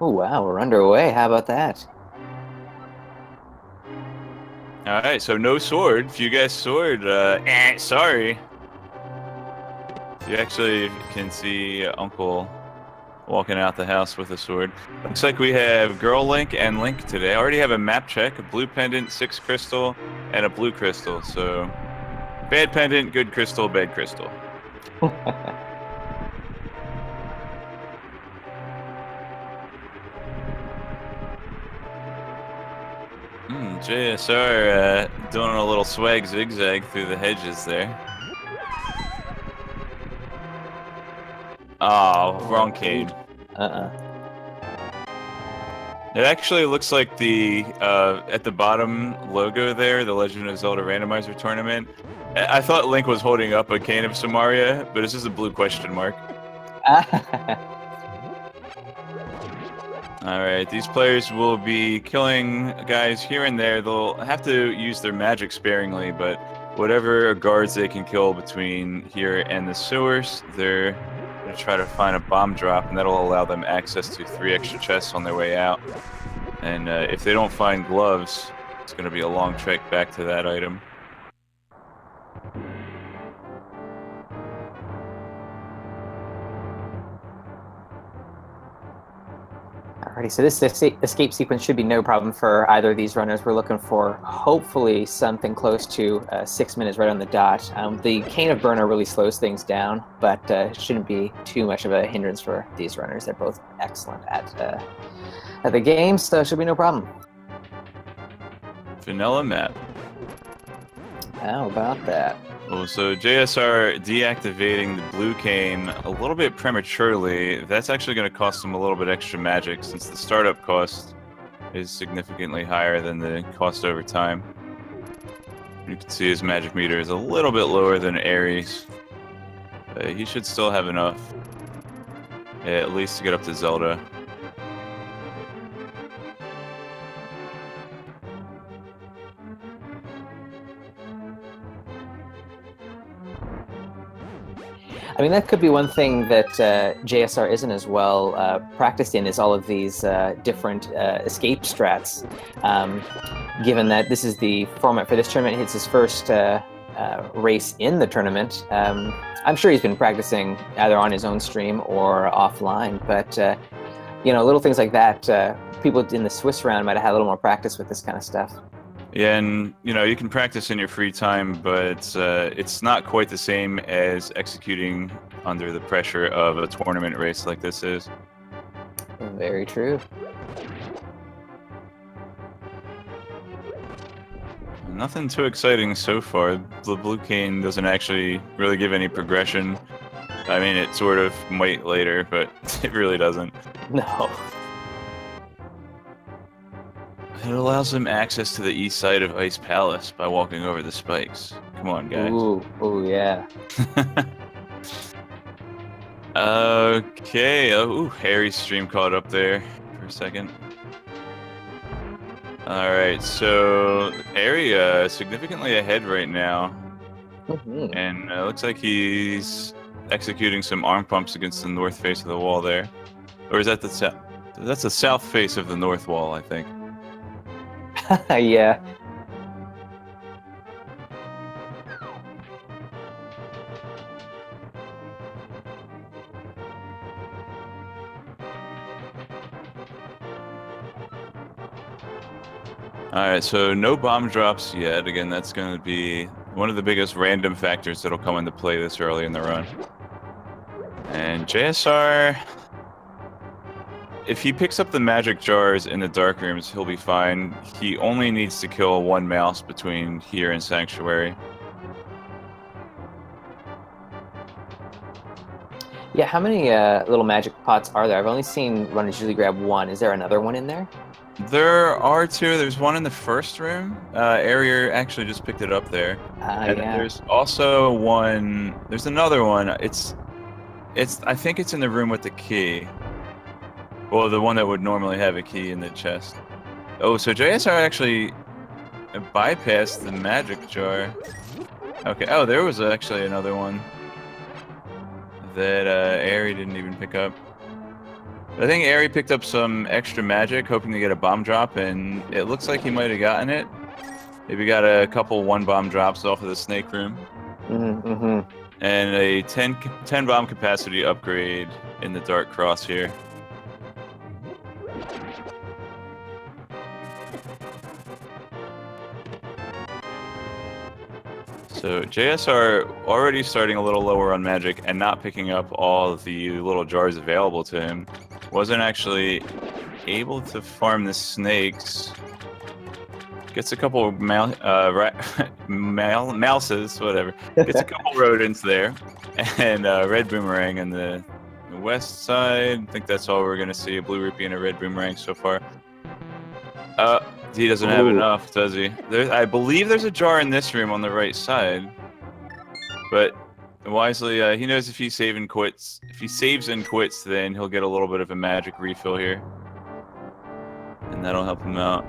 Oh wow, we're underway. How about that? All right, so no sword. If you guys sword, sorry. You actually can see Uncle walking out the house with a sword. Looks like we have Girl Link and Link today. I already have a map check, a blue pendant, 6 crystal, and a blue crystal. So bad pendant, good crystal, bad crystal. JSR doing a little swag zigzag through the hedges there. Oh, wrong cane. Uh-uh. It actually looks like the at the bottom logo there, the Legend of Zelda Randomizer tournament. I thought Link was holding up a cane of Samaria, but it's just a blue question mark. All right, these players will be killing guys here and there. They'll have to use their magic sparingly, but whatever guards they can kill between here and the sewers, they're going to try to find a bomb drop, and that'll allow them access to 3 extra chests on their way out. And if they don't find gloves, it's going to be a long trek back to that item. Alrighty, so this escape sequence should be no problem for either of these runners. We're looking for hopefully something close to 6 minutes right on the dot. The Cane of Burner really slows things down, but shouldn't be too much of a hindrance for these runners. They're both excellent at the game, so it should be no problem. Vanilla map. How about that? Well, so JSR deactivating the blue cane a little bit prematurely. That's actually going to cost him a little bit extra magic since the startup cost is significantly higher than the cost over time. You can see his magic meter is a little bit lower than Ares. But he should still have enough, at least to get up to Zelda. I mean, that could be one thing that JSR isn't as well practiced in is all of these different escape strats. Given that this is the format for this tournament, it's his first race in the tournament. I'm sure he's been practicing either on his own stream or offline, but you know, little things like that, people in the Swiss round might have had a little more practice with this kind of stuff. Yeah, and you know, you can practice in your free time, but it's not quite the same as executing under the pressure of a tournament race like this is. Very true. Nothing too exciting so far. The blue cane doesn't actually really give any progression. I mean, it sort of might later, but it really doesn't. No. It allows them access to the east side of Ice Palace by walking over the spikes. Come on, guys. Ooh, yeah. Okay. Ooh, Harry's stream caught up there for a second. Alright, so area significantly ahead right now. Mm-hmm. And looks like he's executing some arm pumps against the north face of the wall there. Or is that the south? That's the south face of the north wall, I think. Yeah. Alright, so no bomb drops yet. Again, that's going to be one of the biggest random factors that'll come into play this early in the run. And JSR, if he picks up the magic jars in the dark rooms, he'll be fine. He only needs to kill 1 mouse between here and Sanctuary. Yeah, how many little magic pots are there? I've only seen runners usually grab one. Is there another one in there? There are 2. There's one in the first room. Eriror actually just picked it up there. And Yeah. there's also one. There's another one. It's. I think it's in the room with the key. Well, the one that would normally have a key in the chest. Oh, so JSR actually bypassed the magic jar. Okay. Oh, there was actually another one that Ari didn't even pick up. I think Eri picked up some extra magic, hoping to get a bomb drop, and it looks like he might have gotten it. Maybe got a couple 1-bomb drops off of the snake room. Mm-hmm. And a 10 bomb capacity upgrade in the Dark Cross here. So JSR already starting a little lower on magic and not picking up all the little jars available to him. Wasn't actually able to farm the snakes. Gets a couple mouses, whatever. Gets a couple rodents there. And red boomerang in the west side. I think that's all we're going to see. A blue rupee and a red boomerang so far. He doesn't have enough, does he? I believe there's a jar in this room on the right side. But wisely, he knows if he saves and quits, then he'll get a little bit of a magic refill here. And that'll help him out.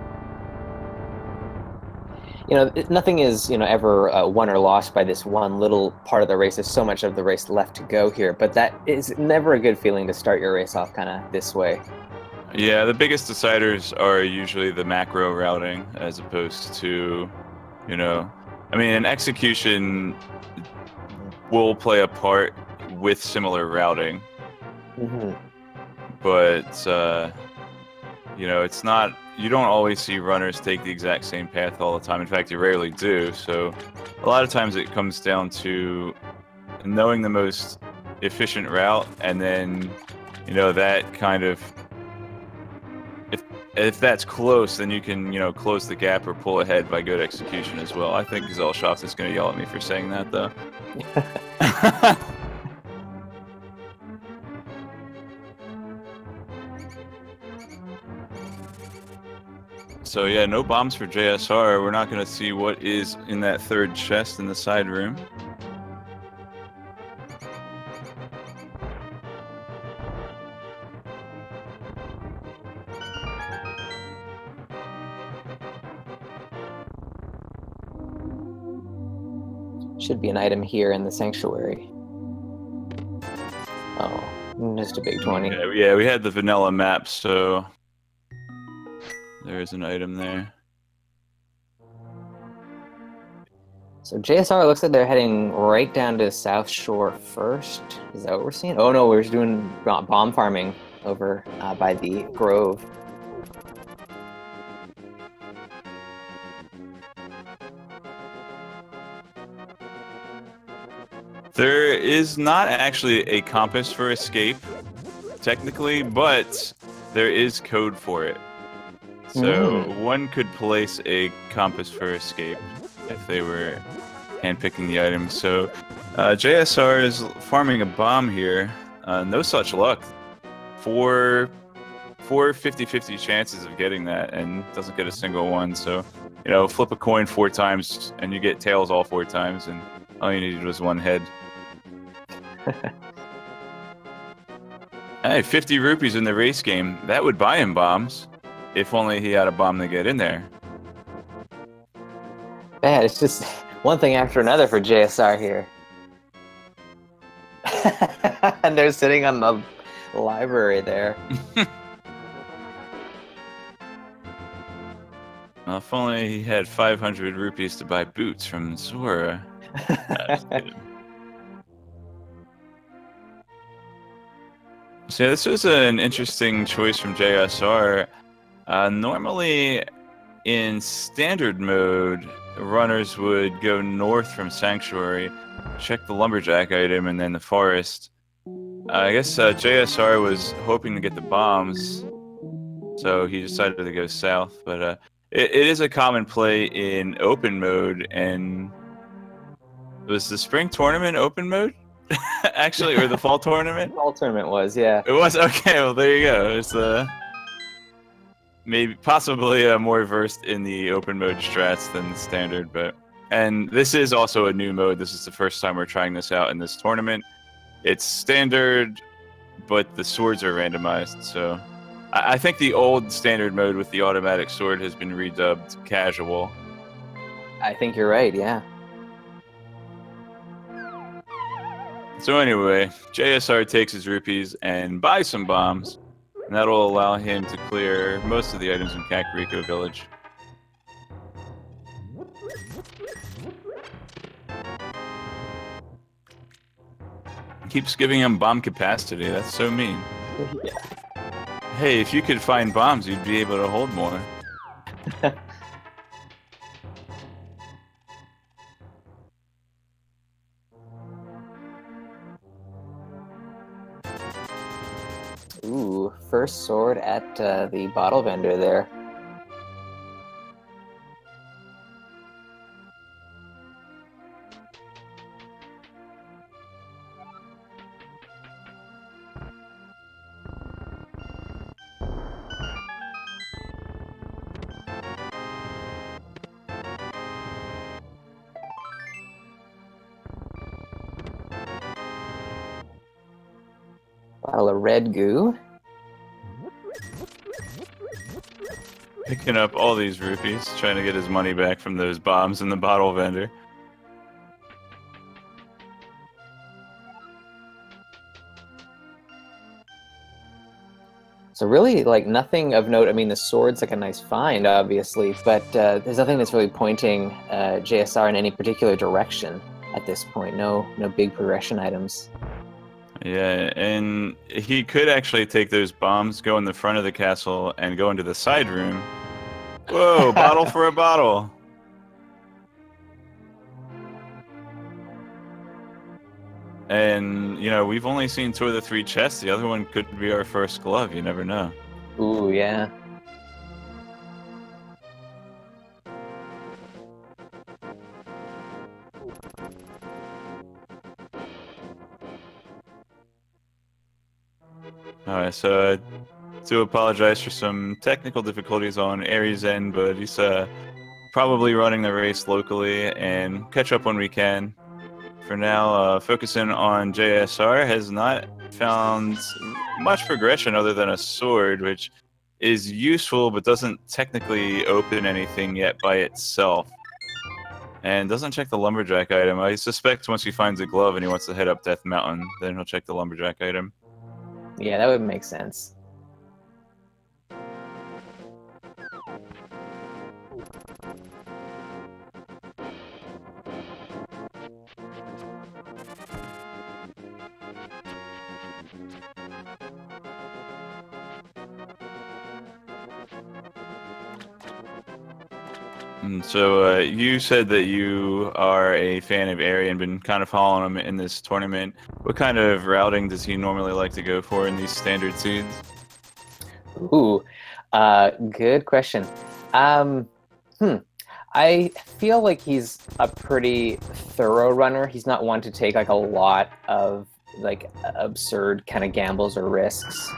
You know, nothing is, you know, ever won or lost by this one little part of the race. There's so much of the race left to go here, but that is never a good feeling to start your race off kind of this way. Yeah, the biggest deciders are usually the macro routing as opposed to, you know, I mean, an execution will play a part with similar routing. Mm-hmm. But, you know, it's not, you don't always see runners take the exact same path all the time. In fact, you rarely do. So a lot of times it comes down to knowing the most efficient route, and then, you know, that kind of, if that's close, then you can, you know, close the gap or pull ahead by good execution as well. I think Zelshoft is going to yell at me for saying that, though. So yeah, no bombs for JSR. We're not going to see what is in that third chest in the side room. Should be an item here in the sanctuary. Oh, just a big 20. Yeah, we had the vanilla map, so there is an item there. So JSR looks like they're heading right down to South Shore first. Is that what we're seeing? Oh no, we're just doing bomb farming over by the Grove. There is not actually a compass for escape, technically, but there is code for it. So one could place a compass for escape if they were handpicking the items. So JSR is farming a bomb here. No such luck. Four 50-50 chances of getting that, and doesn't get a single one. So, you know, flip a coin 4 times and you get tails all 4 times, and all you needed was 1 head. Hey, 50 rupees in the race game. That would buy him bombs. If only he had a bomb to get in there. Man, it's just one thing after another for JSR here. And they're sitting on the library there. Well, if only he had 500 rupees to buy boots from Zora. So this was an interesting choice from JSR. Normally, in standard mode, runners would go north from Sanctuary, check the Lumberjack item, and then the Forest. I guess JSR was hoping to get the bombs, so he decided to go south. But it is a common play in open mode, and was the spring tournament open mode? Actually, or the fall tournament? Fall tournament was, yeah. It was? Okay, well, there you go. It's maybe possibly more versed in the open mode strats than the standard, but and this is also a new mode. This is the first time we're trying this out in this tournament. It's standard, but the swords are randomized, so I think the old standard mode with the automatic sword has been redubbed casual. I think you're right, yeah. So anyway, JSR takes his rupees and buys some bombs. And that'll allow him to clear most of the items in Kakariko Village. Keeps giving him bomb capacity. That's so mean. Yeah. Hey, if you could find bombs, you'd be able to hold more. Ooh, first sword at the bottle vendor there. Bottle of red goo. Picking up all these rupees, trying to get his money back from those bombs in the bottle vendor. So really, like, nothing of note. I mean, the sword's like a nice find, obviously, but there's nothing that's really pointing JSR in any particular direction at this point. No big progression items. Yeah, and he could actually take those bombs, go in the front of the castle, and go into the side room. Whoa, bottle for a bottle. And, you know, we've only seen 2 of the 3 chests. The other one could be our first glove. You never know. Ooh, yeah. Alright, so I do apologize for some technical difficulties on Aries' end, but he's probably running the race locally and catch up when we can. For now, focusing on JSR has not found much progression other than a sword, which is useful but doesn't technically open anything yet by itself. And doesn't check the lumberjack item. I suspect once he finds a glove and he wants to head up Death Mountain, then he'll check the lumberjack item. Yeah, that would make sense. And so you said that you are a fan of Eri and been kind of following him in this tournament. What kind of routing does he normally like to go for in these standard seeds? Ooh, good question. I feel like he's a pretty thorough runner. He's not one to take like a lot of like absurd kind of gambles or risks.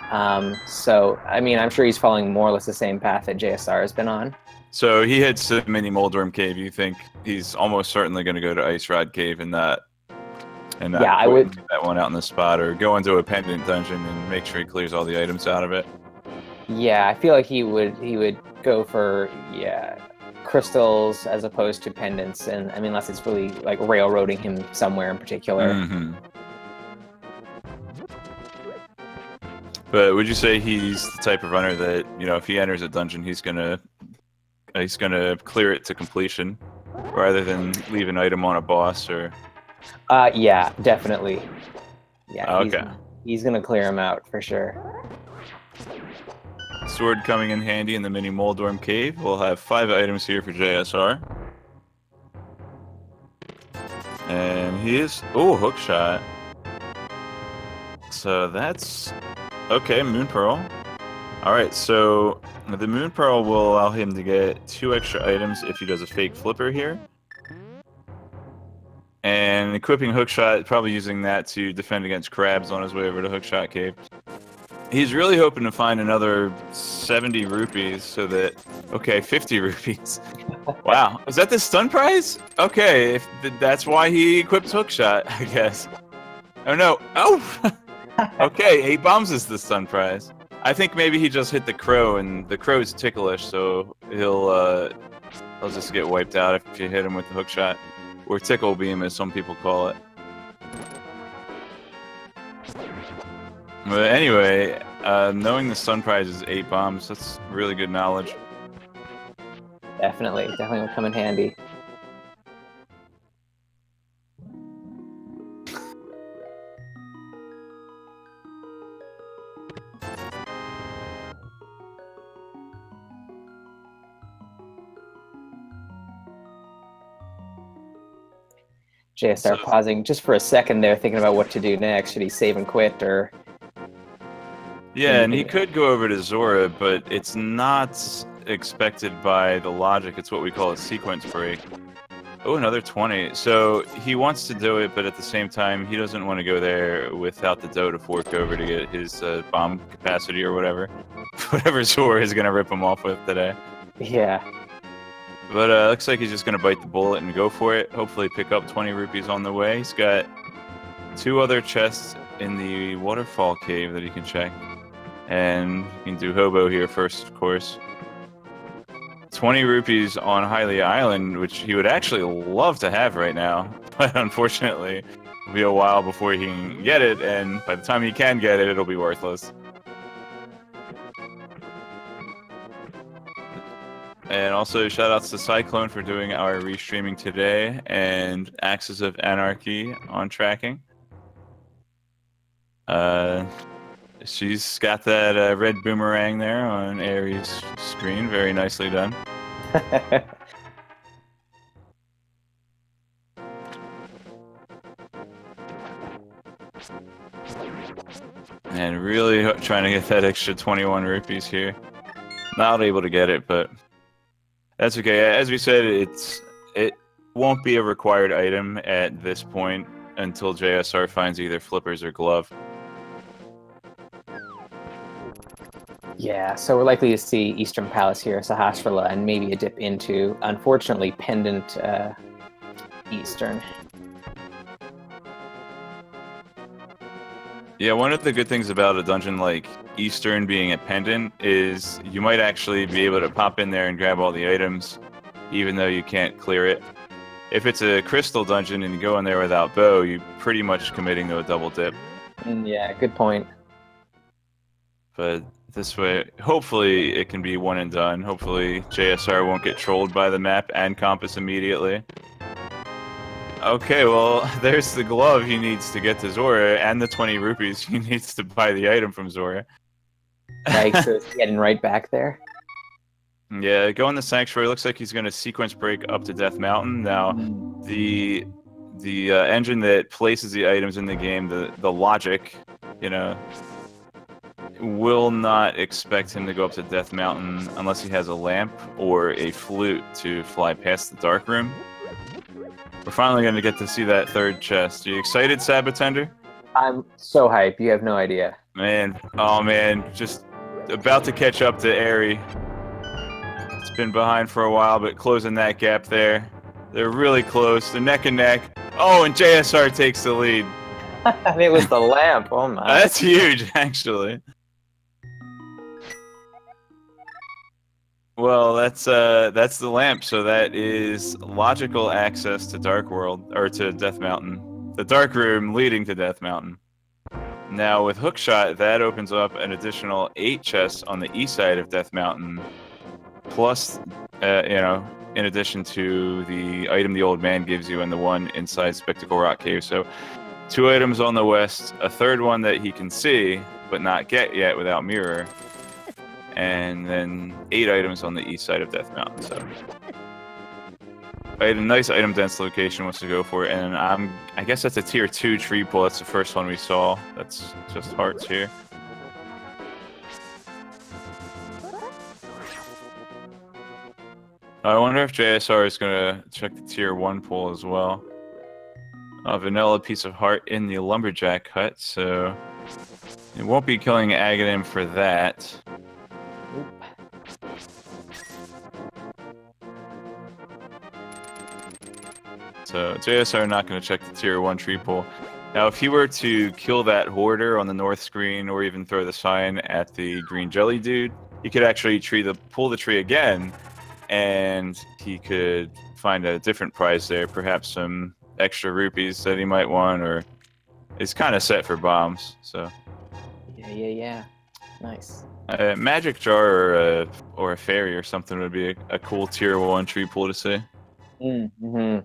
So, I mean, I'm sure he's following more or less the same path that JSR has been on. So he heads to Mini Moldworm Cave. You think he's almost certainly going to go to Ice Rod Cave and not yeah, I would get that one out in the spot, or go into a pendant dungeon and make sure he clears all the items out of it. Yeah, I feel like he would go for crystals as opposed to pendants, and I mean, unless it's really like railroading him somewhere in particular. Mm-hmm. But would you say he's the type of runner that, you know, if he enters a dungeon, he's gonna clear it to completion, rather than leave an item on a boss? Or Yeah, definitely. Yeah, okay. He's gonna clear him out for sure. Sword coming in handy in the Mini Moldworm Cave. We'll have 5 items here for JSR. And he is... oh, hook shot. So that's... okay, Moon Pearl. Alright, so the Moon Pearl will allow him to get 2 extra items if he does a fake flipper here. And equipping Hookshot, probably using that to defend against crabs on his way over to Hookshot Cave. He's really hoping to find another 70 rupees so that... okay, 50 rupees. Wow, is that the stun prize? Okay, if that's why he equipped Hookshot, I guess. Oh no, oh! Okay, 8 bombs is the stun prize. I think maybe he just hit the crow, and the crow's ticklish, so he'll just get wiped out if you hit him with the hook shot, or tickle beam, as some people call it. But anyway, Knowing the Sun Prize is 8 bombs, that's really good knowledge. Definitely will come in handy. JSR pausing just for a second there, thinking about what to do next. Should he save and quit, or... Yeah, and he could go over to Zora, but it's not expected by the logic. It's what we call a sequence break. Oh, another 20. So he wants to do it, but at the same time, he doesn't want to go there without the dough to fork over to get his bomb capacity or whatever. Whatever Zora is going to rip him off with today. Yeah. But looks like he's just going to bite the bullet and go for it. Hopefully pick up 20 rupees on the way. He's got 2 other chests in the waterfall cave that he can check. And you can do Hobo here first, of course. 20 rupees on Hylia Island, which he would actually love to have right now. But unfortunately, it'll be a while before he can get it. And by the time he can get it, it'll be worthless. And also, shoutouts to Cyclone for doing our restreaming today, and Axis of Anarchy on tracking. She's got that red boomerang there on Aries' screen. Very nicely done. And really trying to get that extra 21 rupees here. Not able to get it, but that's okay. As we said, it won't be a required item at this point until JSR finds either flippers or glove. Yeah, so we're likely to see Eastern Palace here, Sahasrara, and maybe a dip into, unfortunately, Pendant Eastern. Yeah, one of the good things about a dungeon like Eastern being a pendant is you might actually be able to pop in there and grab all the items, even though you can't clear it. If it's a crystal dungeon and you go in there without bow, you're pretty much committing to a double dip. Yeah, good point. But this way, hopefully it can be one and done. Hopefully JSR won't get trolled by the map and compass immediately. Okay, well, there's the glove he needs to get to Zora, and the 20 rupees he needs to buy the item from Zora. Right, so he's getting right back there. Yeah, going to Sanctuary. Looks like he's going to sequence break up to Death Mountain. Now, the engine that places the items in the game, the logic, you know, will not expect him to go up to Death Mountain unless he has a lamp or a flute to fly past the dark room. We're finally going to get to see that third chest. Are you excited, Sabatender? I'm so hyped. You have no idea. Man, oh man, just about to catch up to Eri. It's been behind for a while, but closing that gap there. They're really close. They're neck and neck. Oh, and JSR takes the lead. It was the lamp. Oh my. That's huge, actually. Well, that's the lamp, so that is logical access to Dark World, or to Death Mountain. The Dark Room leading to Death Mountain. Now, with Hookshot, that opens up an additional 8 chests on the east side of Death Mountain, plus, you know, in addition to the item the old man gives you and the one inside Spectacle Rock Cave. So, 2 items on the west, a third one that he can see, but not get yet without Mirror. And then 8 items on the east side of Death Mountain. So I had a nice item dense location wants to go for it, and I guess that's a tier 2 tree pull. That's the first one we saw. That's just hearts here. I wonder if JSR is gonna check the tier 1 pull as well. Vanilla piece of heart in the lumberjack hut, so it won't be killing Aghanim for that. So JSR not going to check the tier 1 tree pull. Now, if he were to kill that hoarder on the north screen, or even throw the sign at the green jelly dude, he could actually pull the tree again, and he could find a different prize there, perhaps some extra rupees that he might want, or it's kind of set for bombs. So yeah. Nice. A magic jar or a fairy or something would be a cool tier 1 tree pool to see. Mm-hmm.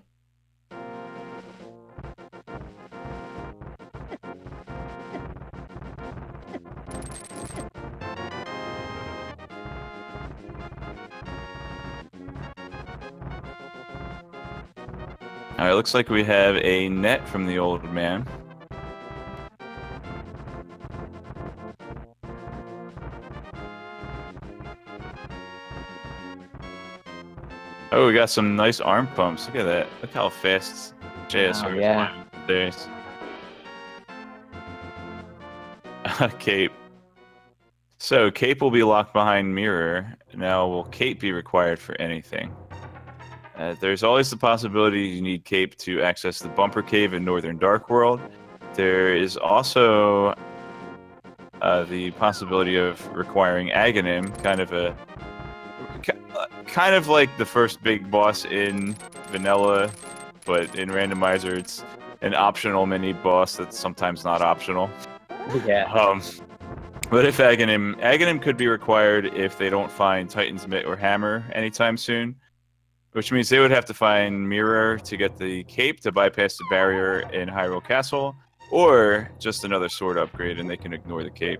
Alright, looks like we have a net from the old man. Oh, we got some nice arm pumps. Look at that. Look how fast JSR is yeah. climbing the stairs. Cape. So, Cape will be locked behind Mirror. Now, will Cape be required for anything? There's always the possibility you need Cape to access the Bumper Cave in Northern Dark World. There is also the possibility of requiring Aghanim, kind of like the first big boss in Vanilla, but in Randomizer it's an optional mini boss that's sometimes not optional. Yeah. But if Aghanim could be required if they don't find Titan's Mitt or Hammer anytime soon. Which means they would have to find Mirror to get the Cape to bypass the barrier in Hyrule Castle, or just another sword upgrade and they can ignore the Cape.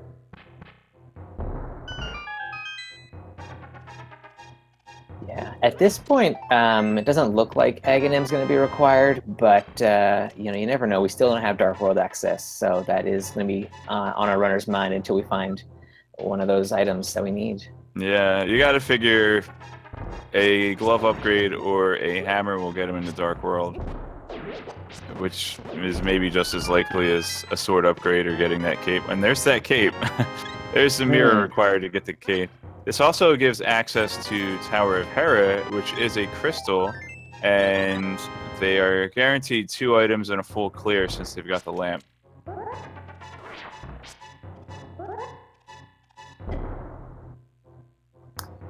Yeah. At this point, it doesn't look like Aghanim's going to be required, but you know, you never know. We still don't have Dark World access, so that is going to be on our runner's mind until we find one of those items that we need. Yeah, you got to figure a glove upgrade or a hammer will get him in the Dark World, which is maybe just as likely as a sword upgrade or getting that Cape. And there's that Cape. There's the Mirror required to get the Cape. This also gives access to Tower of Hera, which is a crystal, and they are guaranteed 2 items and a full clear since they've got the lamp.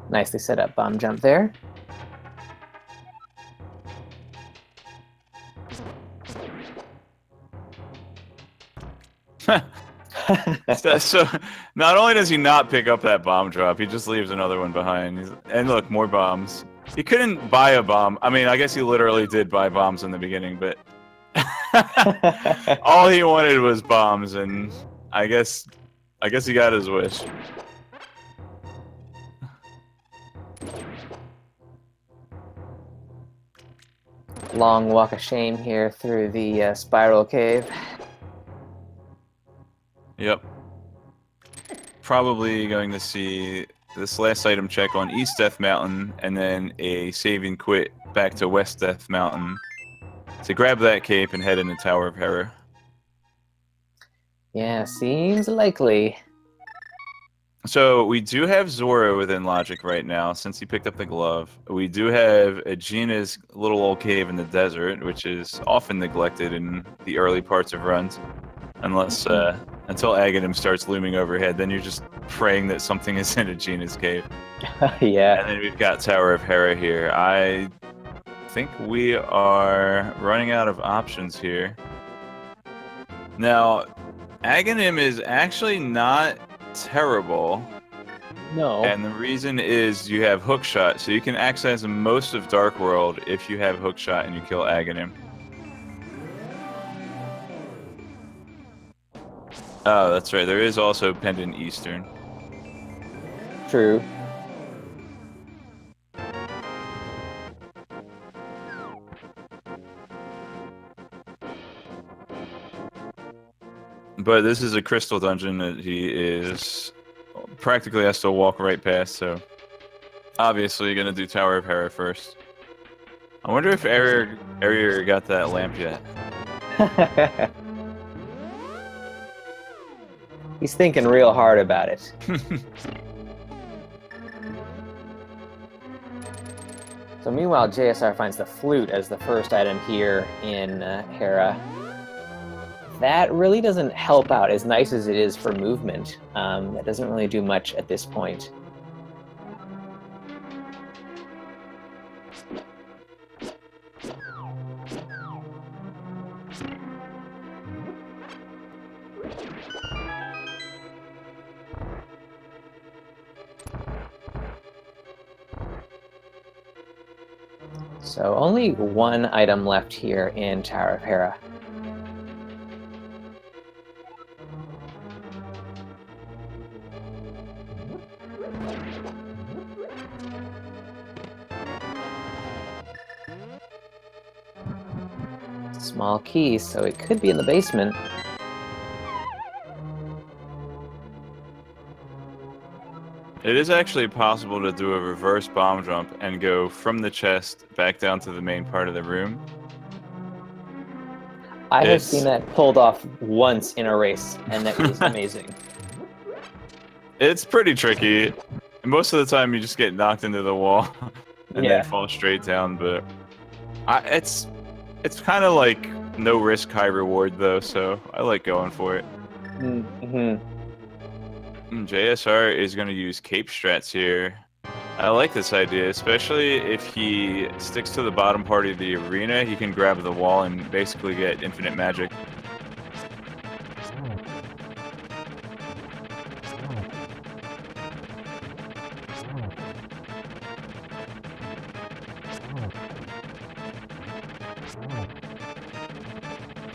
Nicely set up bomb jump there. So not only does he not pick up that bomb drop, he just leaves another one behind. And look, more bombs. He couldn't buy a bomb. I mean, I guess he literally did buy bombs in the beginning, but all he wanted was bombs, and I guess he got his wish. Long walk of shame here through the spiral cave. Yep. Probably going to see this last item check on East Death Mountain, and then a save and quit back to West Death Mountain to grab that cape and head into Tower of Hera. Yeah, seems likely. So we do have Zora within logic right now, since he picked up the glove. We do have Aegina's little old cave in the desert, which is often neglected in the early parts of runs, unless until Aghanim starts looming overhead. Then you're just praying that something is in Aegina's cave. Yeah. And then we've got Tower of Hera here. I think we are running out of options here. Now, Aghanim is actually not terrible. No. And the reason is you have Hookshot, so you can access most of Dark World if you have Hookshot and you kill Aghanim. Oh, that's right. There is also Pendant Eastern. True. But this is a crystal dungeon that he is practically has to walk right past, so obviously gonna do Tower of Hera first. I wonder if Eriror got that lamp yet. He's thinking real hard about it. So meanwhile, JSR finds the flute as the first item here in Hera. That really doesn't help out as nice as it is for movement. That doesn't really do much at this point. So only one item left here in Tower of Hera. Small key, so it could be in the basement. It is actually possible to do a reverse bomb jump and go from the chest back down to the main part of the room. I have seen that pulled off once in a race, and that was amazing. It's pretty tricky. Most of the time, you just get knocked into the wall and then fall straight down. But it's kind of like no risk, high reward, though. So I like going for it. Mm-hmm. JSR is going to use cape strats here. I like this idea, especially if he sticks to the bottom part of the arena. He can grab the wall and basically get infinite magic.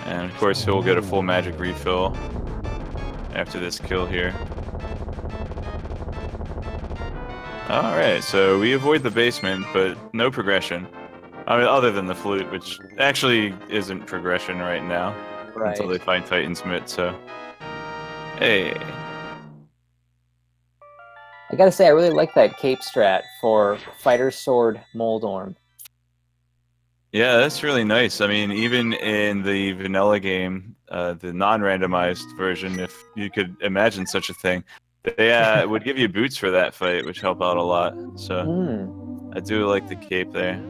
And of course he'll get a full magic refill after this kill here. Alright, so we avoid the basement, but no progression. I mean, other than the flute, which actually isn't progression right now. Right. Until they find Titan's Mitt, so... Hey. I gotta say, I really like that cape strat for Fighter's Sword Moldorm. Yeah, that's really nice. I mean, even in the vanilla game, the non-randomized version, if you could imagine such a thing, they would give you boots for that fight, which help out a lot. So I do like the cape there.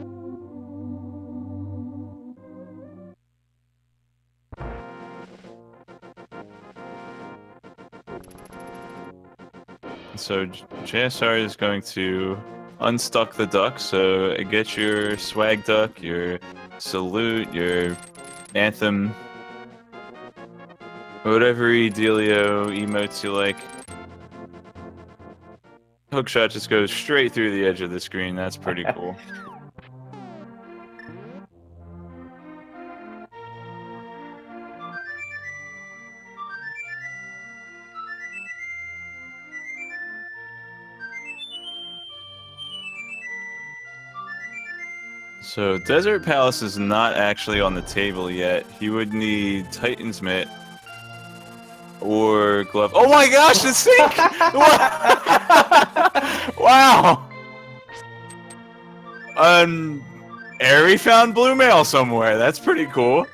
So JSR is going to unstuck the duck, so get your swag duck, your salute, your anthem, whatever dealio emotes you like. Hookshot just goes straight through the edge of the screen. That's pretty cool. So Desert Palace is not actually on the table yet. He would need Titan's Mitt or glove. Oh my gosh, the sink! Wow! Eri found blue mail somewhere. That's pretty cool.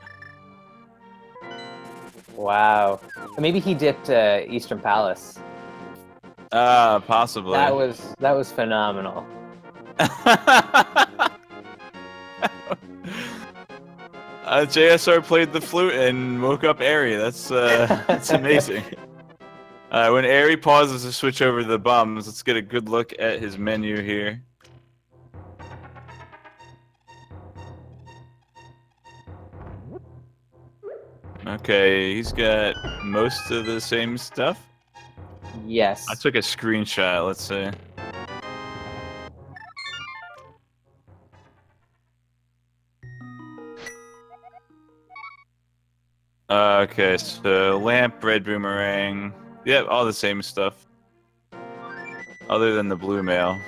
Wow. Maybe he dipped Eastern Palace. Possibly. That was phenomenal. JSR played the flute and woke up Eri. That's amazing. When Eri pauses to switch over to the bombs, let's get a good look at his menu here. Okay, he's got most of the same stuff. Yes. I took a screenshot, let's see. Okay, so lamp, red boomerang. Yep, all the same stuff. Other than the blue mail.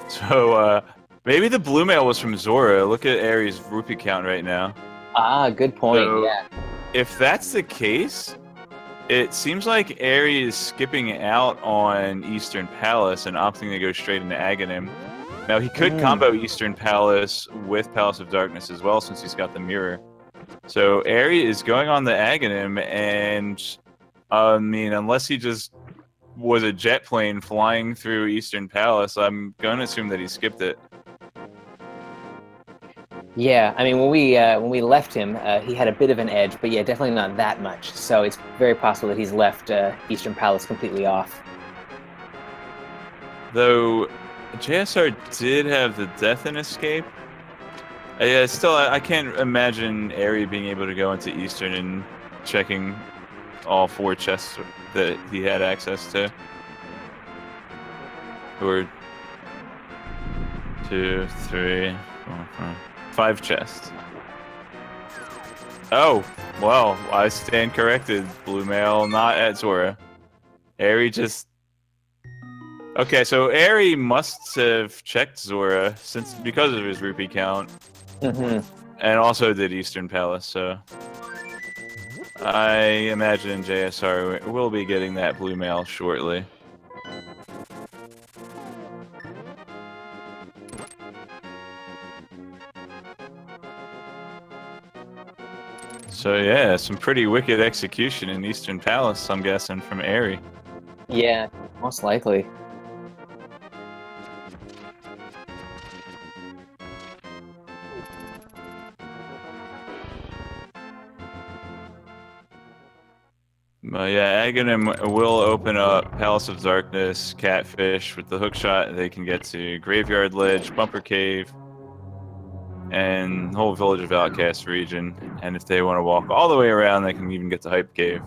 So, maybe the blue mail was from Zora. Look at Eri's rupee count right now. Ah, good point, so, yeah. If that's the case, it seems like Eri is skipping out on Eastern Palace and opting to go straight into Aghanim. Now, he could combo Eastern Palace with Palace of Darkness as well, since he's got the mirror. So Eri is going on the Aghanim, and I mean, unless he just was a jet plane flying through Eastern Palace, I'm going to assume that he skipped it. Yeah, I mean, when we left him, he had a bit of an edge, but yeah, definitely not that much. So it's very possible that he's left Eastern Palace completely off. Though JSR did have the Death and Escape. Yeah, still, I can't imagine Eri being able to go into Eastern and checking all 4 chests that he had access to. Or 2, 3, 4, 5 chests. Oh, well, I stand corrected. Blue mail not at Zora. Eri just... Okay, so Eri must have checked Zora because of his rupee count. And also did Eastern Palace, so... I imagine JSR will be getting that blue mail shortly. So yeah, some pretty wicked execution in Eastern Palace, I'm guessing, from Eri. Yeah, most likely. But yeah, Aghanim will open up Palace of Darkness, Catfish. With the hookshot, they can get to Graveyard Ledge, Bumper Cave, and the whole Village of Outcast region. And if they want to walk all the way around, they can even get to Hype Cave.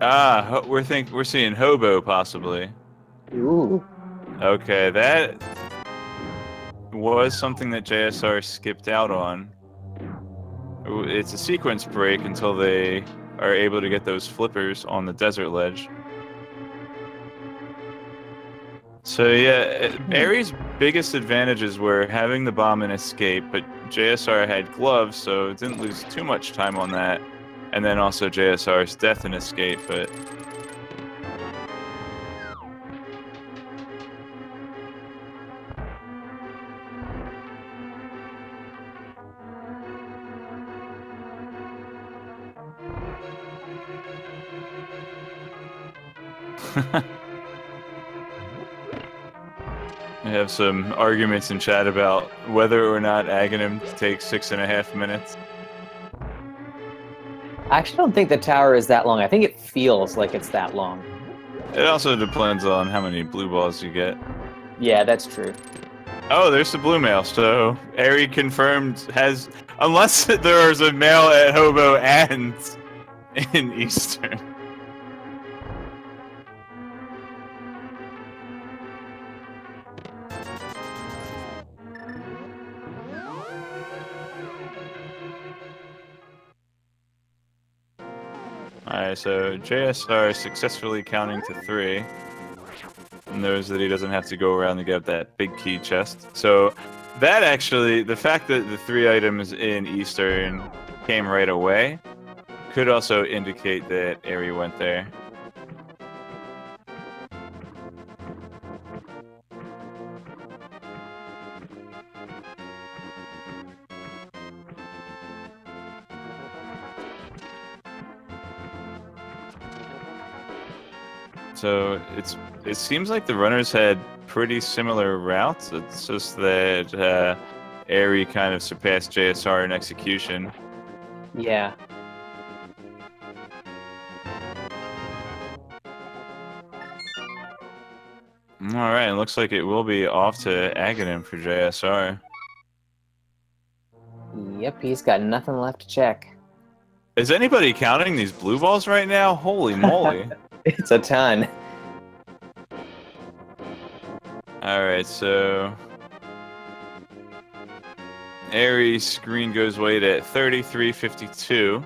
Ah, we're seeing Hobo possibly. Ooh. Okay, that was something that JSR skipped out on. It's a sequence break until they are able to get those flippers on the desert ledge. So yeah, Eri's biggest advantages were having the bomb and escape, but JSR had gloves, so it didn't lose too much time on that. And then also JSR's death and escape, but... I have some arguments in chat about whether or not Aghanim takes 6.5 minutes. I actually don't think the tower is that long. I think it feels like it's that long. It also depends on how many blue balls you get. Yeah, that's true. Oh, there's the blue mail. So Eri confirmed has, unless there is a mail at Hobo and in Eastern. Alright, so JSR successfully counting to 3. Knows that he doesn't have to go around to get that big key chest. So that actually, the fact that the 3 items in Eastern came right away could also indicate that Eri went there. So it seems like the runners had pretty similar routes. It's just that Eri kind of surpassed JSR in execution. Yeah. Alright, it looks like it will be off to Aghanim for JSR. Yep, he's got nothing left to check. Is anybody counting these blue balls right now? Holy moly. It's a ton. Alright, so... Eri's screen goes wait at 33:52.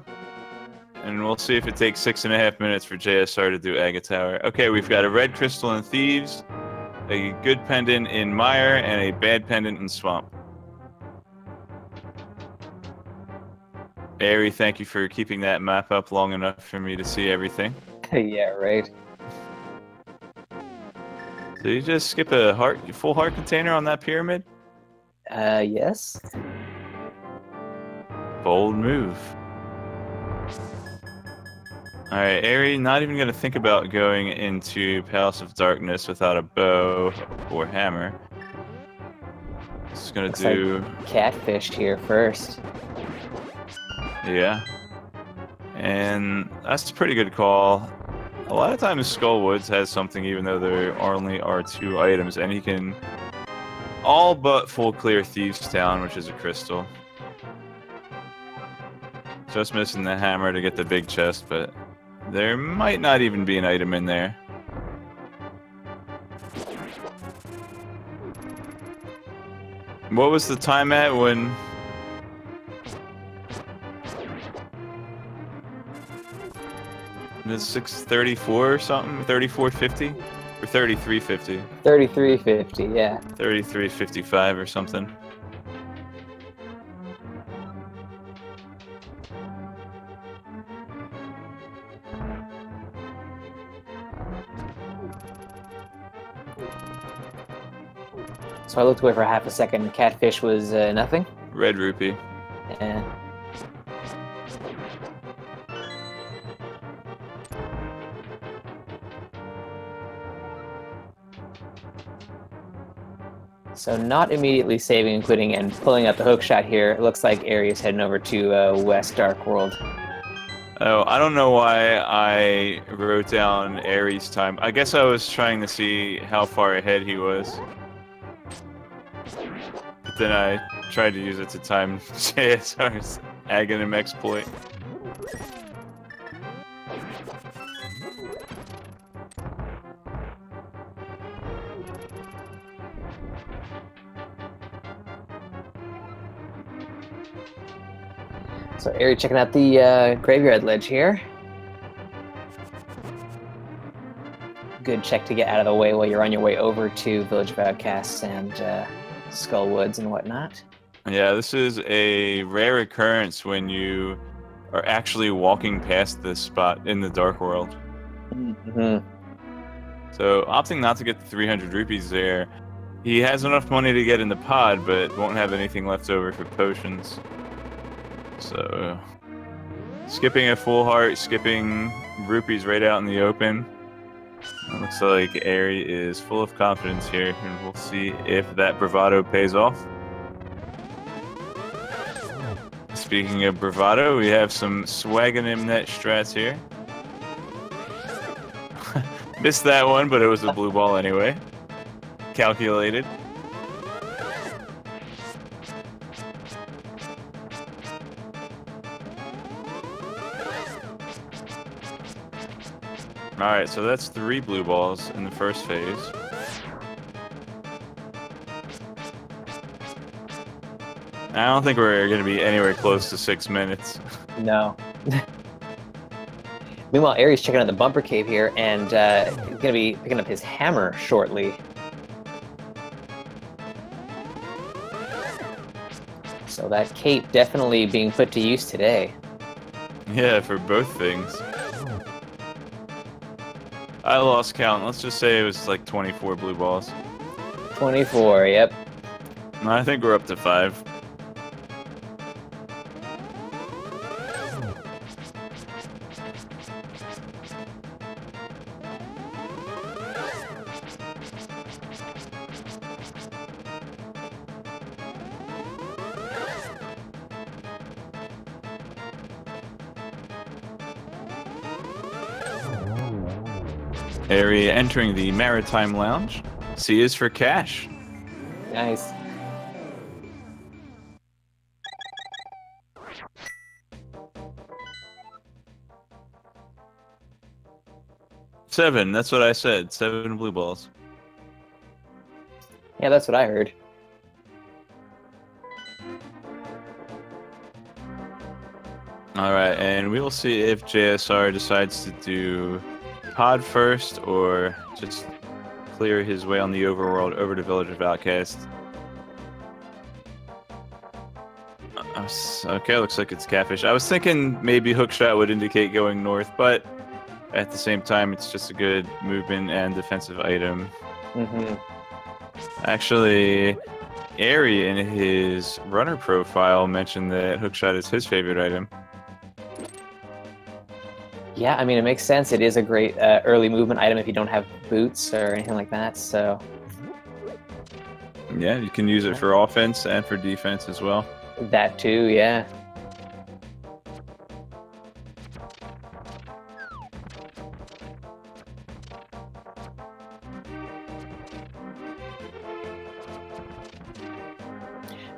And we'll see if it takes 6.5 minutes for JSR to do Aga Tower. Okay, we've got a red crystal in Thieves, a good pendant in Mire, and a bad pendant in Swamp. Eri, thank you for keeping that map up long enough for me to see everything. Yeah, right. Did you just skip a full heart container on that pyramid? Yes. Bold move. Alright, Eri, not even going to think about going into Palace of Darkness without a bow or hammer. Just going to do... like catfish here first. Yeah. And that's a pretty good call. A lot of times Skull Woods has something even though there only are 2 items, and he can all but full clear Thieves Town, which is a crystal. Just missing the hammer to get the big chest, but there might not even be an item in there. What was the time at when... It's 6:34 or something? 34:50? Or 33:50? 33:50, yeah. 33:55 or something. So I looked away for half a second. Catfish was nothing. Red rupee. Yeah. So not immediately saving and quitting and pulling out the hook shot here. It looks like Aries heading over to West Dark World. Oh, I don't know why I wrote down Aries' time. I guess I was trying to see how far ahead he was. But then I tried to use it to time JSR's Aghanim exploit. So Ari checking out the graveyard ledge here. Good check to get out of the way while you're on your way over to Village of Outcasts and Skull Woods and whatnot. Yeah, this is a rare occurrence when you are actually walking past this spot in the Dark World. Mm-hmm. So opting not to get the 300 rupees there, he has enough money to get in the pod, but won't have anything left over for potions. So, skipping a full heart, skipping rupees right out in the open. It looks like Ari is full of confidence here, and we'll see if that bravado pays off. Speaking of bravado, we have some Swaganim net strats here. Missed that one, but it was a blue ball anyway. Calculated. Alright, so that's 3 blue balls in the first phase. I don't think we're going to be anywhere close to 6 minutes. No. Meanwhile, Ari's checking out the bumper cave here and going to be picking up his hammer shortly. So that cape definitely being put to use today. Yeah, for both things. I lost count. Let's just say it was like 24 blue balls. 24, yep. I think we're up to 5. Ari entering the Maritime Lounge. C is for cash. Nice. Seven, that's what I said. 7 blue balls. Yeah, that's what I heard. Alright, and we will see if JSR decides to do pod first or just clear his way on the overworld over to Village of Outcasts. Okay, looks like it's Catfish. I was thinking maybe Hookshot would indicate going north, but at the same time, it's just a good movement and defensive item. Mm-hmm. Actually, Ari in his runner profile mentioned that Hookshot is his favorite item. Yeah, I mean, it makes sense. It is a great early movement item if you don't have boots or anything like that, so... Yeah, you can use it for offense and for defense as well. That too, yeah.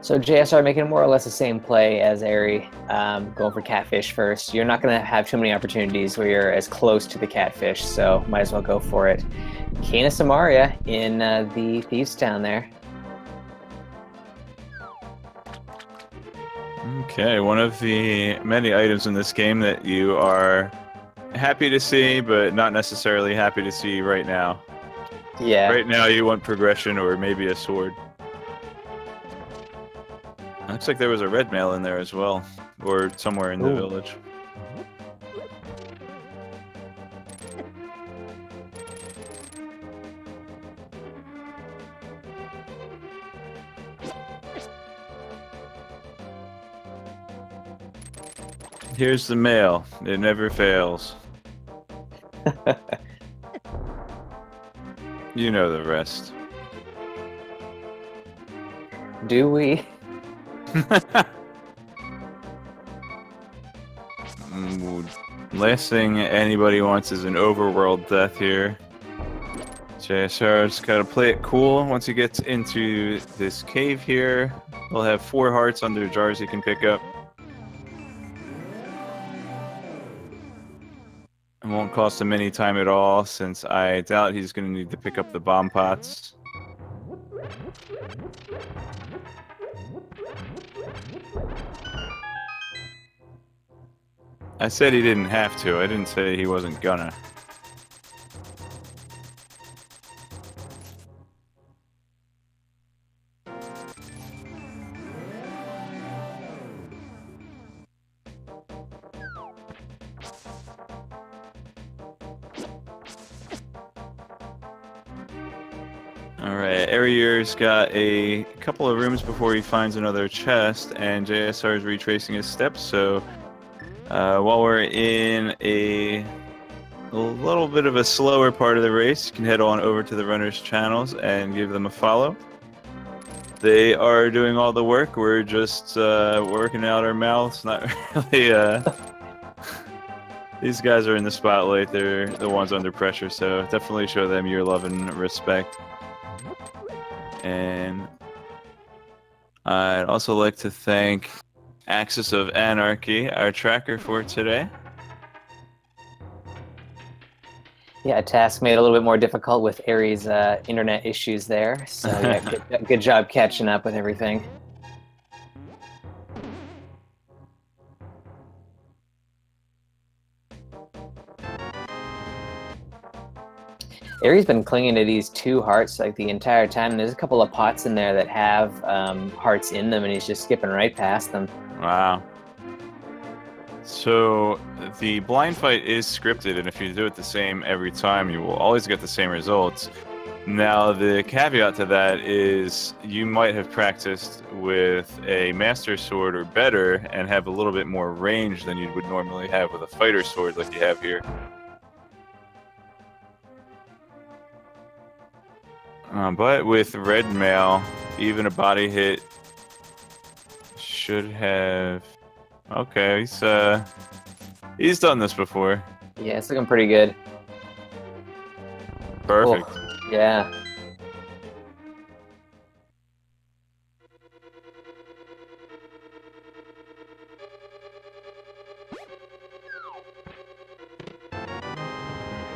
So JSR making more or less the same play as Ari, going for Catfish first. You're not going to have too many opportunities where you're as close to the Catfish, so might as well go for it. Kana Samaria in the Thieves Town there. Okay, one of the many items in this game that you are happy to see, but not necessarily happy to see right now. Yeah. Right now you want progression or maybe a sword. Looks like there was a red mail in there as well, or somewhere in the village. Here's the mail. It never fails. You know the rest. Do we? Last thing anybody wants is an overworld death here. JSR's gotta play it cool. Once he gets into this cave here, he'll have 4 hearts under jars he can pick up. It won't cost him any time at all, since I doubt he's gonna need to pick up the bomb pots. I said he didn't have to. I didn't say he wasn't gonna. Alright, Eriror's got a couple of rooms before he finds another chest, and JSR is retracing his steps, so while we're in a little bit of a slower part of the race, you can head on over to the runners' channels and give them a follow. They are doing all the work. We're just working out our mouths. Not really. These guys are in the spotlight. They're the ones under pressure, so definitely show them your love and respect. And I'd also like to thank Axis of Anarchy, our tracker for today. Yeah, task made a little bit more difficult with Aries' internet issues there. So yeah, good job catching up with everything. Aries been clinging to these 2 hearts like the entire time. There's a couple of pots in there that have hearts in them, and he's just skipping right past them. Wow. So the blind fight is scripted, and if you do it the same every time, you will always get the same results. Now, the caveat to that is you might have practiced with a Master Sword or better and have a little bit more range than you would normally have with a Fighter Sword like you have here. But with red mail, even a body hit should have... Okay, he's done this before. Yeah, it's looking pretty good. Perfect. Oh, yeah.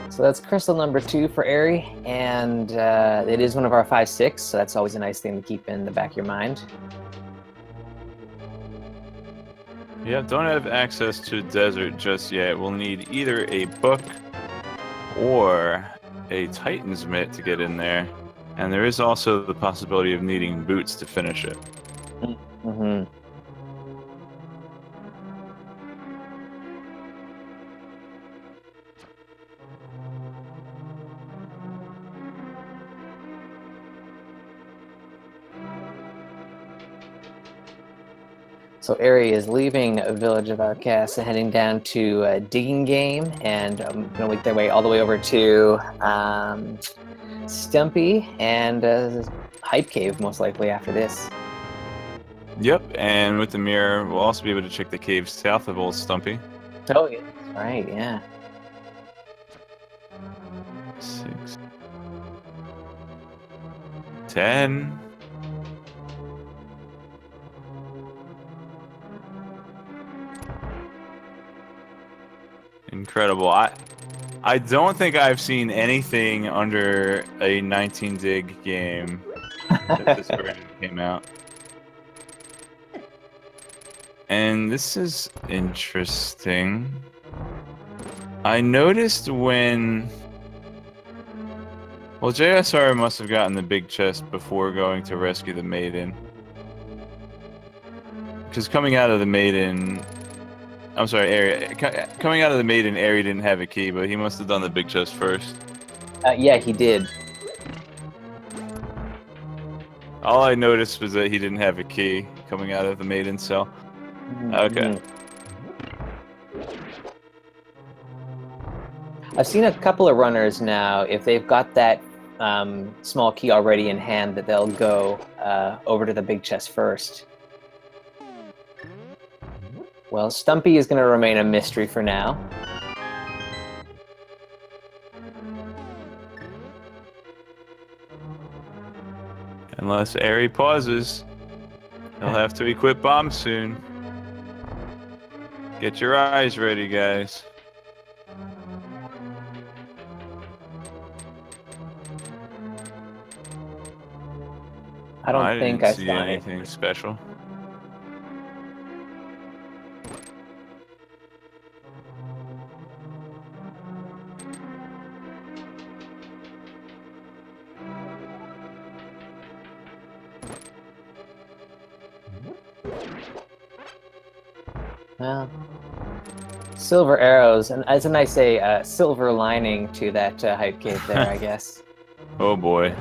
So that's crystal number 2 for Eri, and it is one of our 5/6, so that's always a nice thing to keep in the back of your mind. Yeah, don't have access to desert just yet. We'll need either a book or a Titan's Mitt to get in there. And there is also the possibility of needing boots to finish it. Mm-hmm. So Eri is leaving Village of Outcasts and heading down to Digging Game, and going to make their way all the way over to Stumpy and Hype Cave, most likely after this. Yep, and with the mirror, we'll also be able to check the caves south of Old Stumpy. Oh, yeah, that's right, yeah. 6, 10. Incredible. I don't think I've seen anything under a 19 dig game that this version came out. And this is interesting. I noticed when... Well, JSR must have gotten the big chest before going to rescue the maiden. Because coming out of the maiden... I'm sorry, Eri. Coming out of the maiden, Eri didn't have a key, but he must have done the big chest first. Yeah, he did. All I noticed was that he didn't have a key coming out of the maiden cell. Okay. I've seen a couple of runners now, if they've got that small key already in hand, that they'll go over to the big chest first. Well, Stumpy is going to remain a mystery for now. Unless Eri pauses, he'll have to equip bombs soon. Get your eyes ready, guys. I don't think I see saw anything special. Well, silver arrows, and as I say, silver lining to that hype cave there, I guess. Oh boy.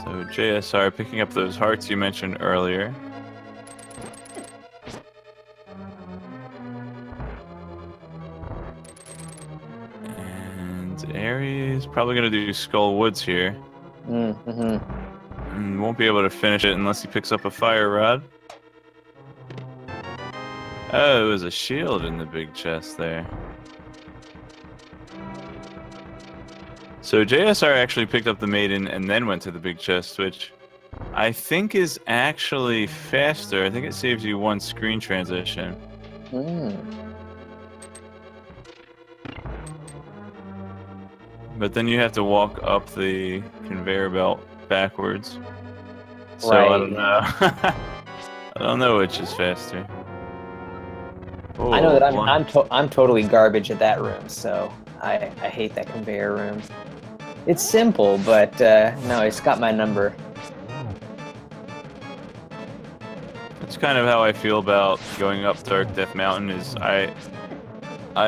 So JSR picking up those hearts you mentioned earlier. And Eri is probably going to do Skull Woods here. And won't be able to finish it unless he picks up a fire rod. Oh, it was a shield in the big chest there. So JSR actually picked up the maiden and then went to the big chest, which I think is actually faster. I think it saves you one screen transition. But then you have to walk up the conveyor belt backwards. So Right. I don't know. I don't know which is faster. Oh, I know that I'm totally garbage at that room, so I hate that conveyor room. It's simple, but no, it's got my number. That's kind of how I feel about going up Dark Death Mountain. Is I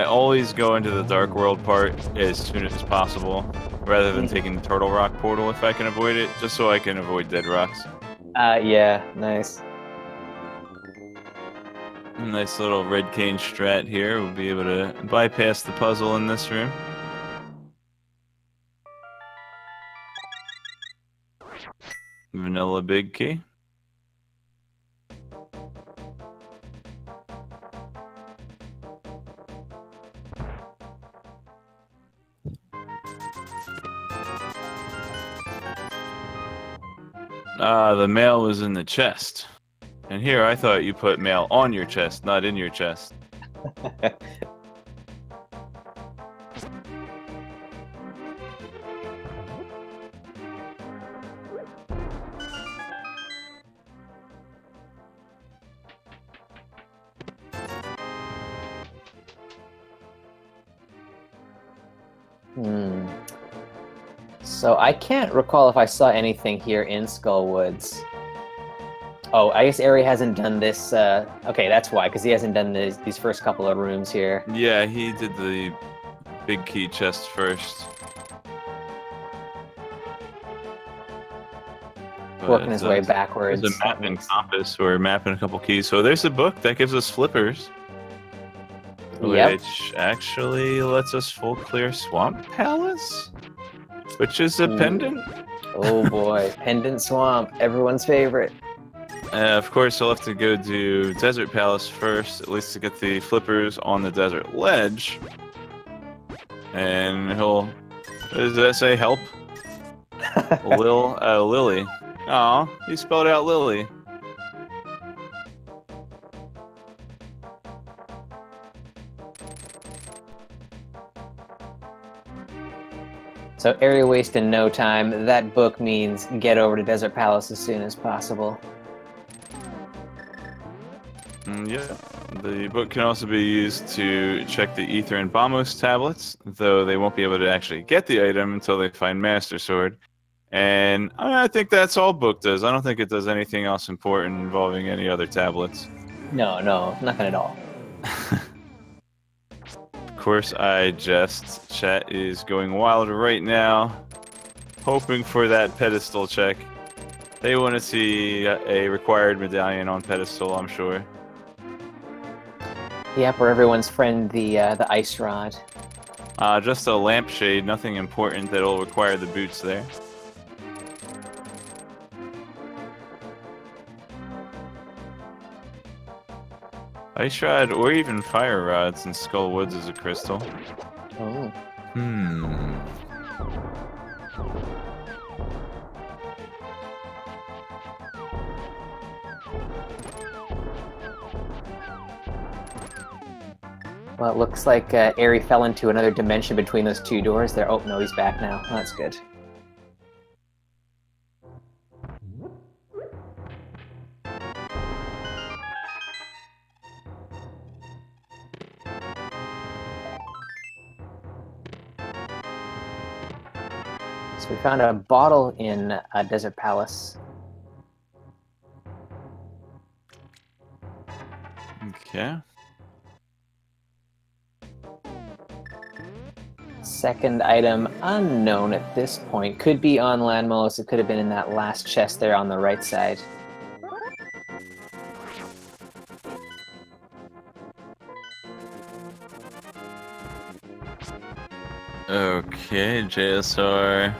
always go into the Dark World part as soon as possible, rather than taking the Turtle Rock portal if I can avoid it, just so I can avoid dead rocks. Yeah, nice. Nice little red cane strat here. We'll be able to bypass the puzzle in this room. Vanilla big key. The mail was in the chest. And here I thought you put mail on your chest, not in your chest. So I can't recall if I saw anything here in Skullwoods. Oh, I guess Eri hasn't done this. Okay, that's why, because he hasn't done these first couple of rooms here. Yeah, he did the big key chest first. Working his way backwards. There's a map and compass. We're mapping a couple keys. So there's a book that gives us flippers. Yep. Which actually lets us full clear Swamp Palace? Which is a pendant? Oh boy, Pendant Swamp, everyone's favorite. Of course, he'll have to go do Desert Palace first, at least to get the flippers on the desert ledge. And he'll... What does that say? Help? Lily. Aw, he spelled out Lily. So area waste in no time. That book means get over to Desert Palace as soon as possible. Yeah. The book can also be used to check the Ether and Bombos tablets, though they won't be able to actually get the item until they find Master Sword. And I think that's all book does. I don't think it does anything else important involving any other tablets. No, nothing at all. Of course, I jest. Chat is going wild right now, hoping for that pedestal check. They want to see a required medallion on pedestal, I'm sure. Yep, or everyone's friend, the ice rod. Just a lampshade, nothing important that'll require the boots there. Ice rod or even fire rod, since Skull Woods is a crystal. Oh. Well, it looks like Eri fell into another dimension between those two doors there. Oh, no, he's back now. Oh, that's good. So we found a bottle in Desert Palace. Okay. Second item unknown at this point. Could be on Landmos. It could have been in that last chest there on the right side. Okay, JSR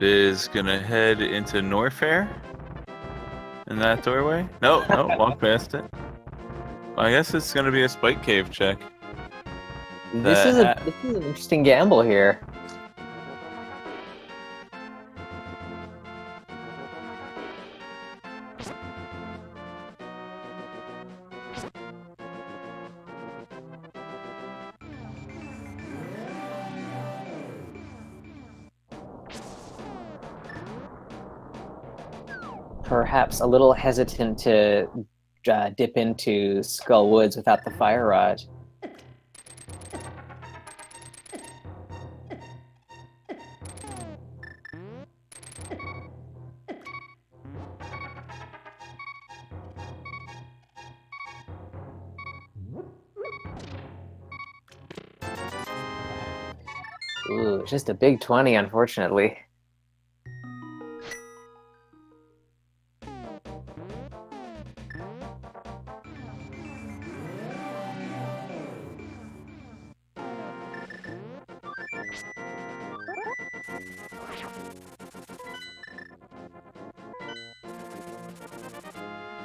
is gonna head into Norfair in that doorway. No, walk past it. Well, I guess it's gonna be a spike cave check. This is an interesting gamble here. Perhaps a little hesitant to dip into Skull Woods without the fire rod. Ooh, just a big 20, unfortunately.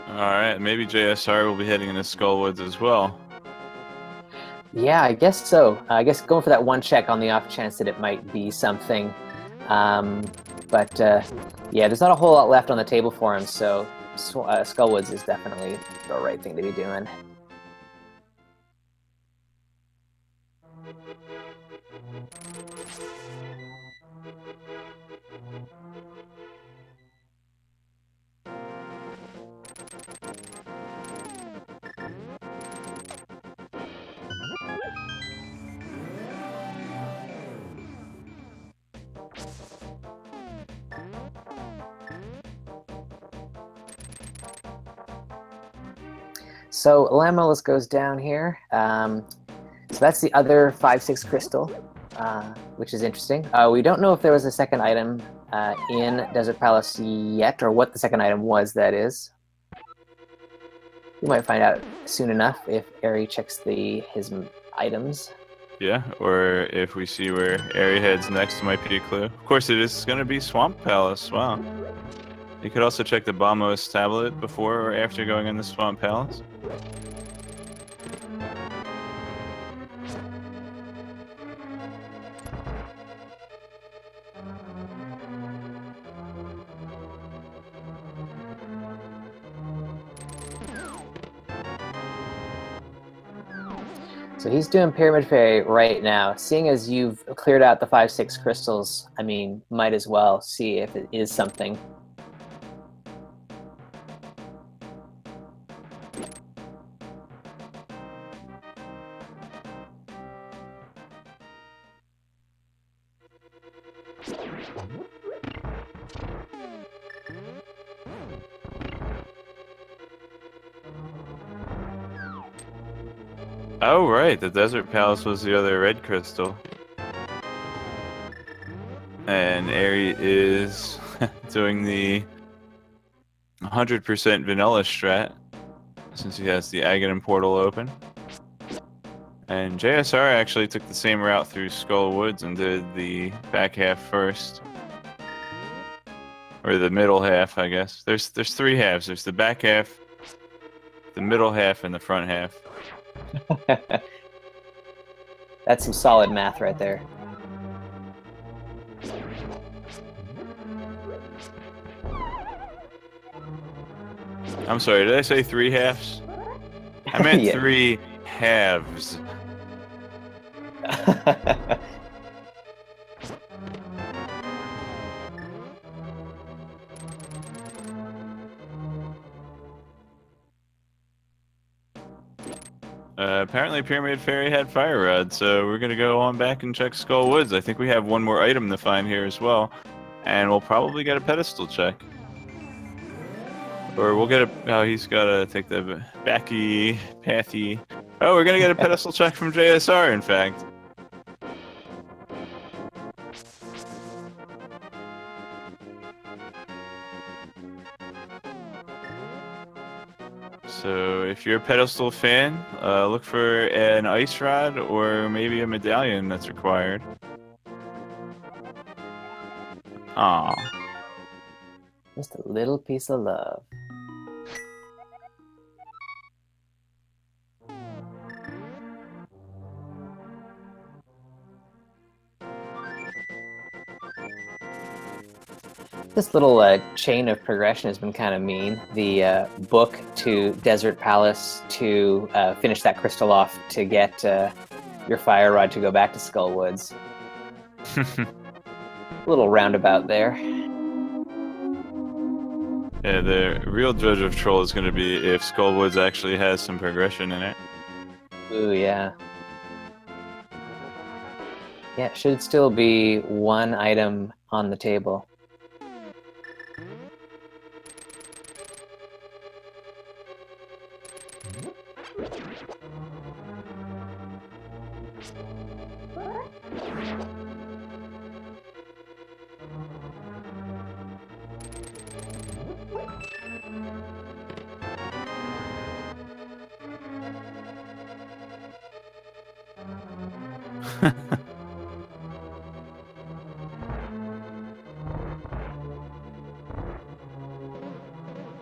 Alright, maybe JSR will be heading into Skullwoods as well. Yeah, I guess so. I guess going for that one check on the off chance that it might be something. But yeah, there's not a whole lot left on the table for him, so Skullwoods is definitely the right thing to be doing. So Lamellus goes down here. So that's the other 5/6 crystal, which is interesting. We don't know if there was a second item in Desert Palace yet, or what the second item was, that is. We might find out soon enough if Eri checks his items. Yeah, or if we see where Eri heads next, might be a clue. Of course, it is going to be Swamp Palace. Wow. You could also check the Bombos tablet before or after going in the Swamp Palace. So he's doing Pyramid Fairy right now. Seeing as you've cleared out the 5/6 crystals, I mean, might as well see if it is something. Oh, right, the Desert Palace was the other red crystal. And Eri is doing the 100% vanilla strat, since he has the Aghanim portal open. And JSR actually took the same route through Skull Woods and did the back half first. Or the middle half, I guess. There's three halves. There's the back half, the middle half, and the front half. That's some solid math right there. I'm sorry, did I say three halves? I meant Yeah. 3 halves. Apparently Pyramid Fairy had Fire Rod, so we're gonna go on back and check Skull Woods. I think we have one more item to find here as well, and we'll probably get a pedestal check. Or we'll get a... Oh, he's gotta take the backy, pathy... Oh, we're gonna get a pedestal check from JSR, in fact. So, if you're a pedestal fan, look for an ice rod or maybe a medallion that's required. Aww. Just a little piece of love. This little chain of progression has been kind of mean. The book to Desert Palace to finish that crystal off to get your Fire Rod to go back to Skull Woods. A little roundabout there. Yeah, the real judge of Troll is going to be if Skull Woods actually has some progression in it. Ooh, yeah. Yeah, it should still be one item on the table.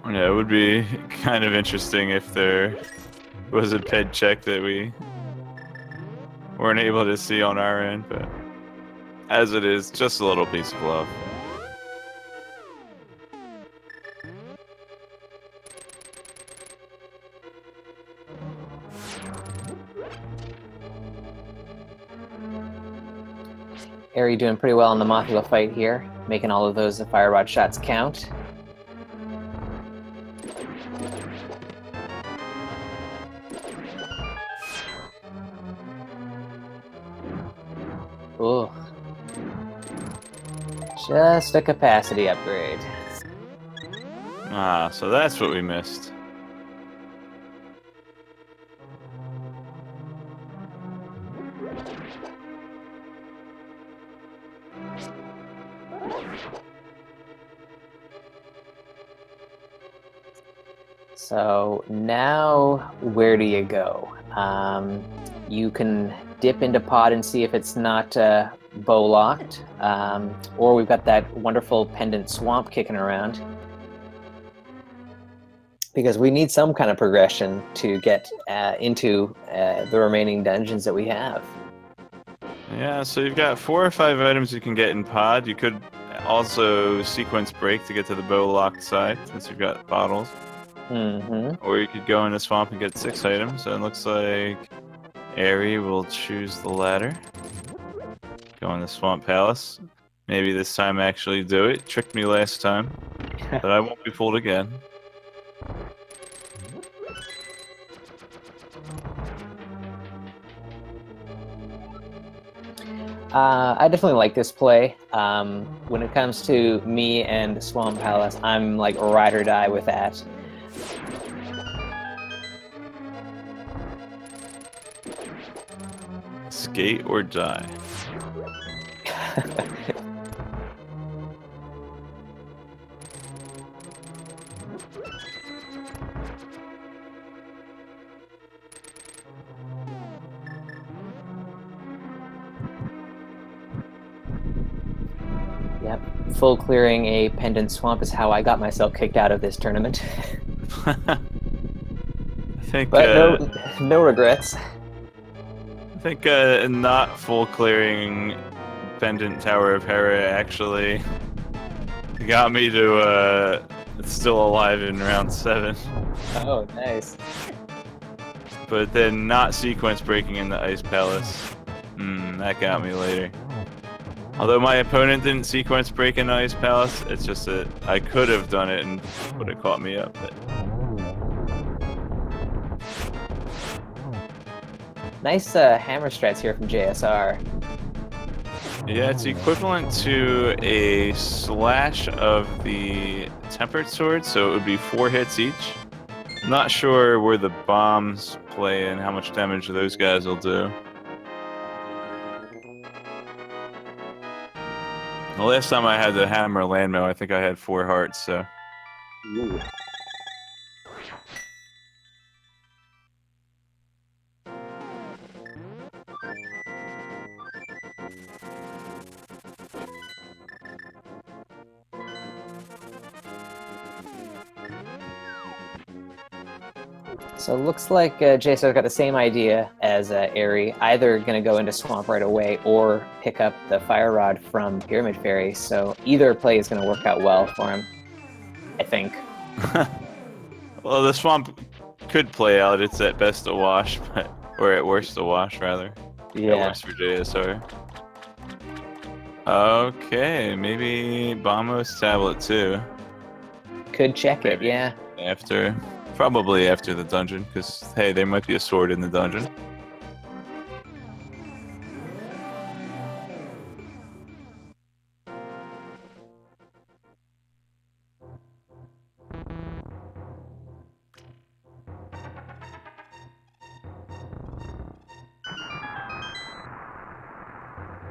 Yeah, it would be kind of interesting if there was a ped check that we weren't able to see on our end, but as it is, just a little piece of love. Eri doing pretty well in the Mothula fight here, making all of those Fire Rod shots count. Ooh. Just a capacity upgrade. Ah, so that's what we missed. So now, where do you go? You can dip into pod and see if it's not bow locked, or we've got that wonderful pendant swamp kicking around. Because we need some kind of progression to get into the remaining dungeons that we have. Yeah, so you've got 4 or 5 items you can get in pod. You could also sequence break to get to the bow locked side, since you've got bottles. Mm-hmm. Or you could go in the swamp and get 6 items. So it looks like Eri will choose the latter. Go in the Swamp Palace. Maybe this time actually do it. Tricked me last time, but I won't be fooled again. I definitely like this play. When it comes to me and Swamp Palace, I'm like ride or die with that. Skate or die. Yep, full clearing a pendant swamp is how I got myself kicked out of this tournament. I think, but no regrets. I think not full clearing Pendant Tower of Hera actually got me to still alive in round 7. Oh, nice. But then not sequence breaking in the Ice Palace. That got me later. Although my opponent didn't sequence break in the Ice Palace, it's just that I could have done it and would have caught me up. But... Nice hammer strats here from JSR. Yeah, it's equivalent to a slash of the Tempered Sword, so it would be 4 hits each. Not sure where the bombs play and how much damage those guys will do. The last time I had the hammer landmail, I think I had 4 hearts, so... Ooh. So it looks like JSO's got the same idea as Eri, either going to go into Swamp right away or pick up the Fire Rod from Pyramid Fairy, so either play is going to work out well for him, I think. Well, the Swamp could play out. It's at best a wash, or at worst a wash, rather. Yeah. At worst for JSR. Okay, maybe Bombo's Tablet too. Could check it, yeah. Probably after the dungeon, because, hey, there might be a sword in the dungeon.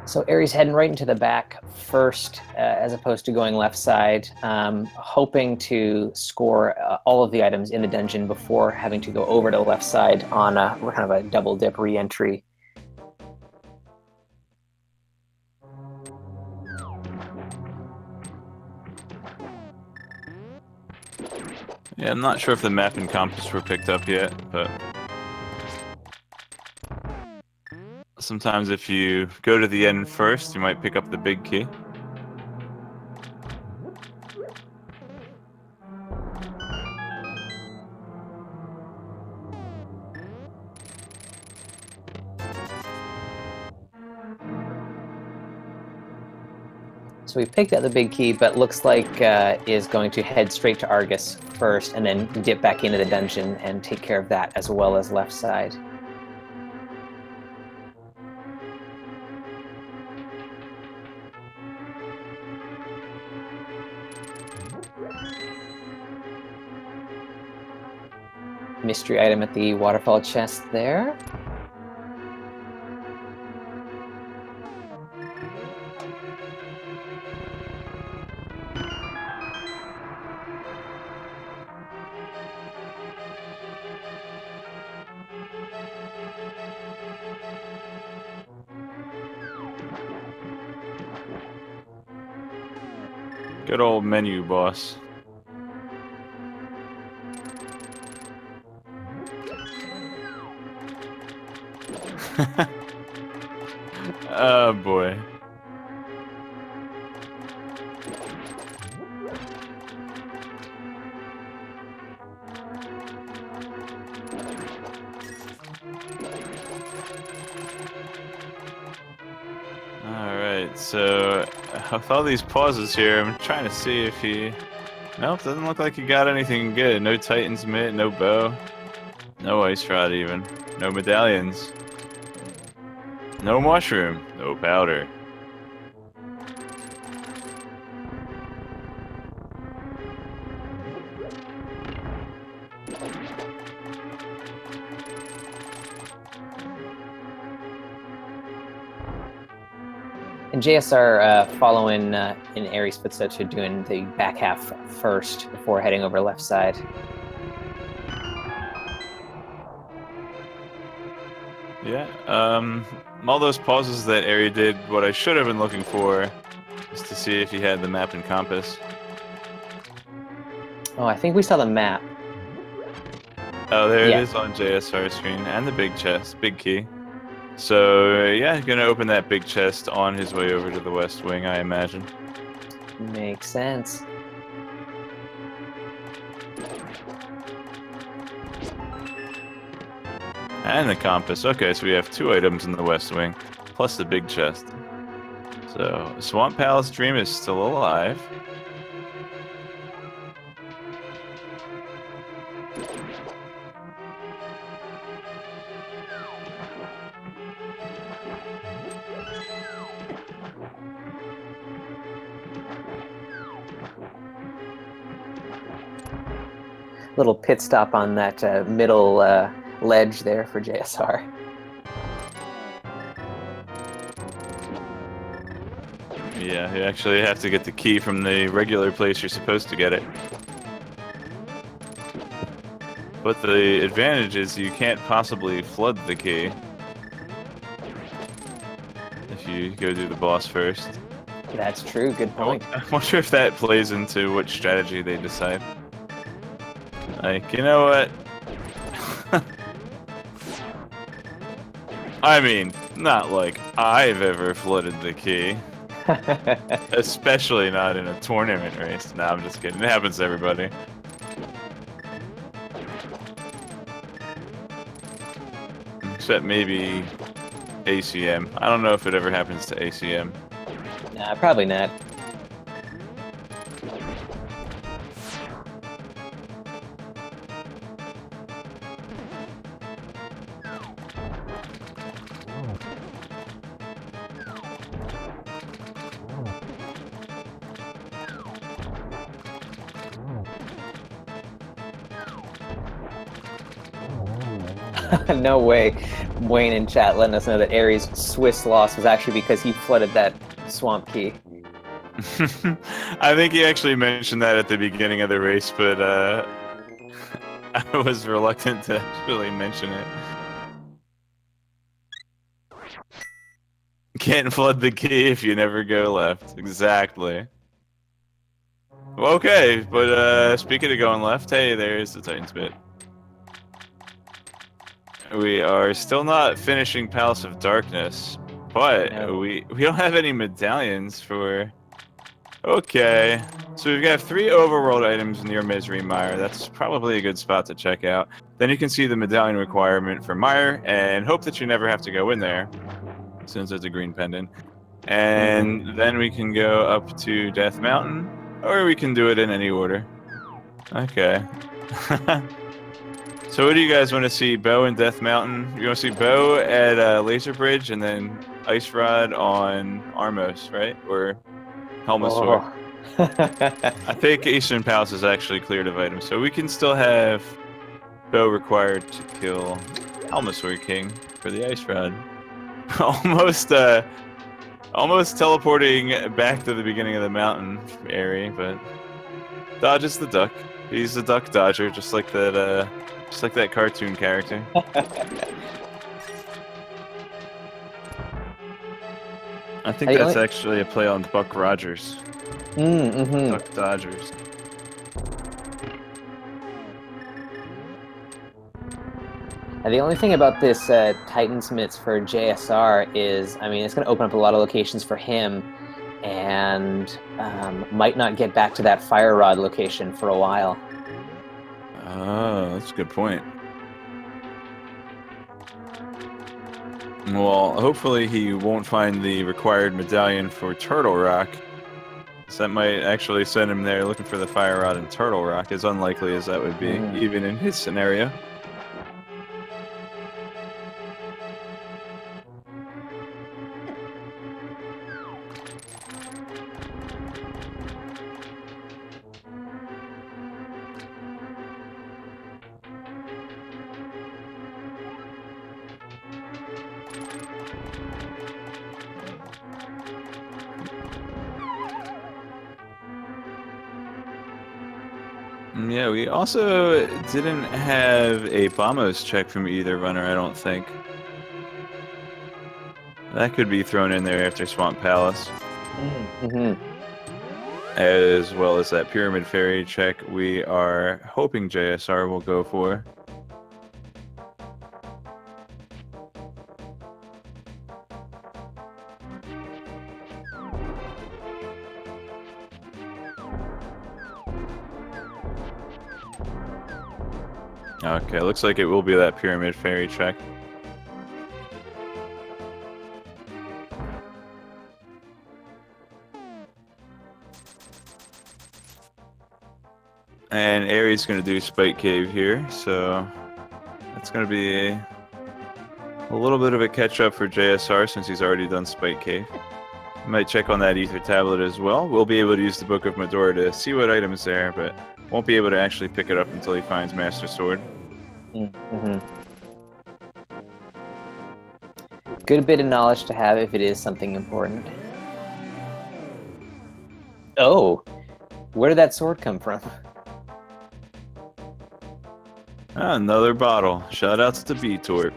So Eri's heading right into the back first, as opposed to going left side, hoping to score all of the items in the dungeon before having to go over to the left side on kind of a double dip re-entry. Yeah, I'm not sure if the map and compass were picked up yet, but... Sometimes if you go to the end first, you might pick up the big key. So we picked up the big key, but looks like is going to head straight to Argus first and then dip back into the dungeon and take care of that as well as left side. Mystery item at the waterfall chest there. Good old menu boss. Oh boy. Alright, so with all these pauses here, I'm trying to see if he... Nope, doesn't look like he got anything good. No Titan's Mitt, no bow. No Ice Rod even. No medallions. No mushroom, no powder. And JSR, following in Aries' footsteps, you're doing the back half first before heading over left side. Yeah, all those pauses that Ari did, what I should have been looking for is to see if he had the map and compass. Oh, I think we saw the map. Oh, there Yeah. it is on JSR's screen, and the big chest, big key. So, yeah, he's gonna open that big chest on his way over to the West Wing, I imagine. Makes sense. And the compass. Okay, so we have 2 items in the West Wing, plus the big chest. So, Swamp Palace Dream is still alive. Little pit stop on that middle ledge there for JSR. Yeah, you actually have to get the key from the regular place you're supposed to get it. But the advantage is you can't possibly flood the key if you go do the boss first. That's true. Good point. I wonder if that plays into what strategy they decide. Like, you know what? I mean, not like I've ever flooded the key. Especially not in a tournament race. Nah, I'm just kidding. It happens to everybody. Except maybe ACM. I don't know if it ever happens to ACM. Nah, probably not. No way. Wayne in chat letting us know that Aries' Swiss loss was actually because he flooded that swamp key. I think he actually mentioned that at the beginning of the race, but I was reluctant to actually mention it. Can't flood the key if you never go left. Exactly. Okay, but speaking of going left, hey, there's the Titan's bit. We are still not finishing Palace of Darkness, but No. we don't have any medallions for... Okay, so we've got 3 overworld items near Misery Mire. That's probably a good spot to check out. Then you can see the medallion requirement for Mire, and hope that you never have to go in there, since it's a green pendant. And then we can go up to Death Mountain, or we can do it in any order. Okay. So what do you guys want to see? Bow and Death Mountain? You want to see Bow at Laser Bridge and then Ice Rod on Armos, right? Or Helmasaur? Oh. I think Eastern Palace is actually cleared of items, so we can still have Bow required to kill Helmasaur King for the Ice Rod. Almost teleporting back to the beginning of the mountain area, but dodges the duck. He's a duck dodger, just like that cartoon character. I think that's actually a play on Buck Rogers. Duck Dodgers. The only thing about this Titan's Mitts for JSR is, I mean, it's going to open up a lot of locations for him, and might not get back to that Fire Rod location for a while. Oh, that's a good point. Well, hopefully he won't find the required medallion for Turtle Rock. So that might actually send him there looking for the Fire Rod in Turtle Rock, as unlikely as that would be, even in his scenario. Yeah, we also didn't have a Bombos check from either runner, I don't think. That could be thrown in there after Swamp Palace. Mm-hmm. As well as that Pyramid Fairy check we are hoping JSR will go for. Okay, looks like it will be that Pyramid Fairy check. And Aries going to do Spike Cave here, so that's going to be a little bit of a catch-up for JSR since he's already done Spike Cave. Might check on that Ether Tablet as well. We'll be able to use the Book of Medora to see what item is there, but won't be able to actually pick it up until he finds Master Sword. Mm-hmm. Good bit of knowledge to have if it is something important. Oh, where did that sword come from? Ah, another bottle. Shoutouts to B-Torp.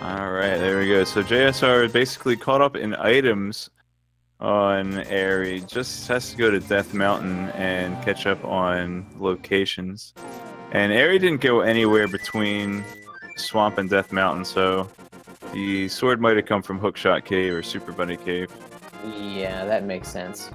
Alright, there we go. So JSR basically caught up in items on Airy. Just has to go to Death Mountain and catch up on locations. And Airy didn't go anywhere between Swamp and Death Mountain, so the sword might have come from Hookshot Cave or Super Bunny Cave. Yeah, that makes sense.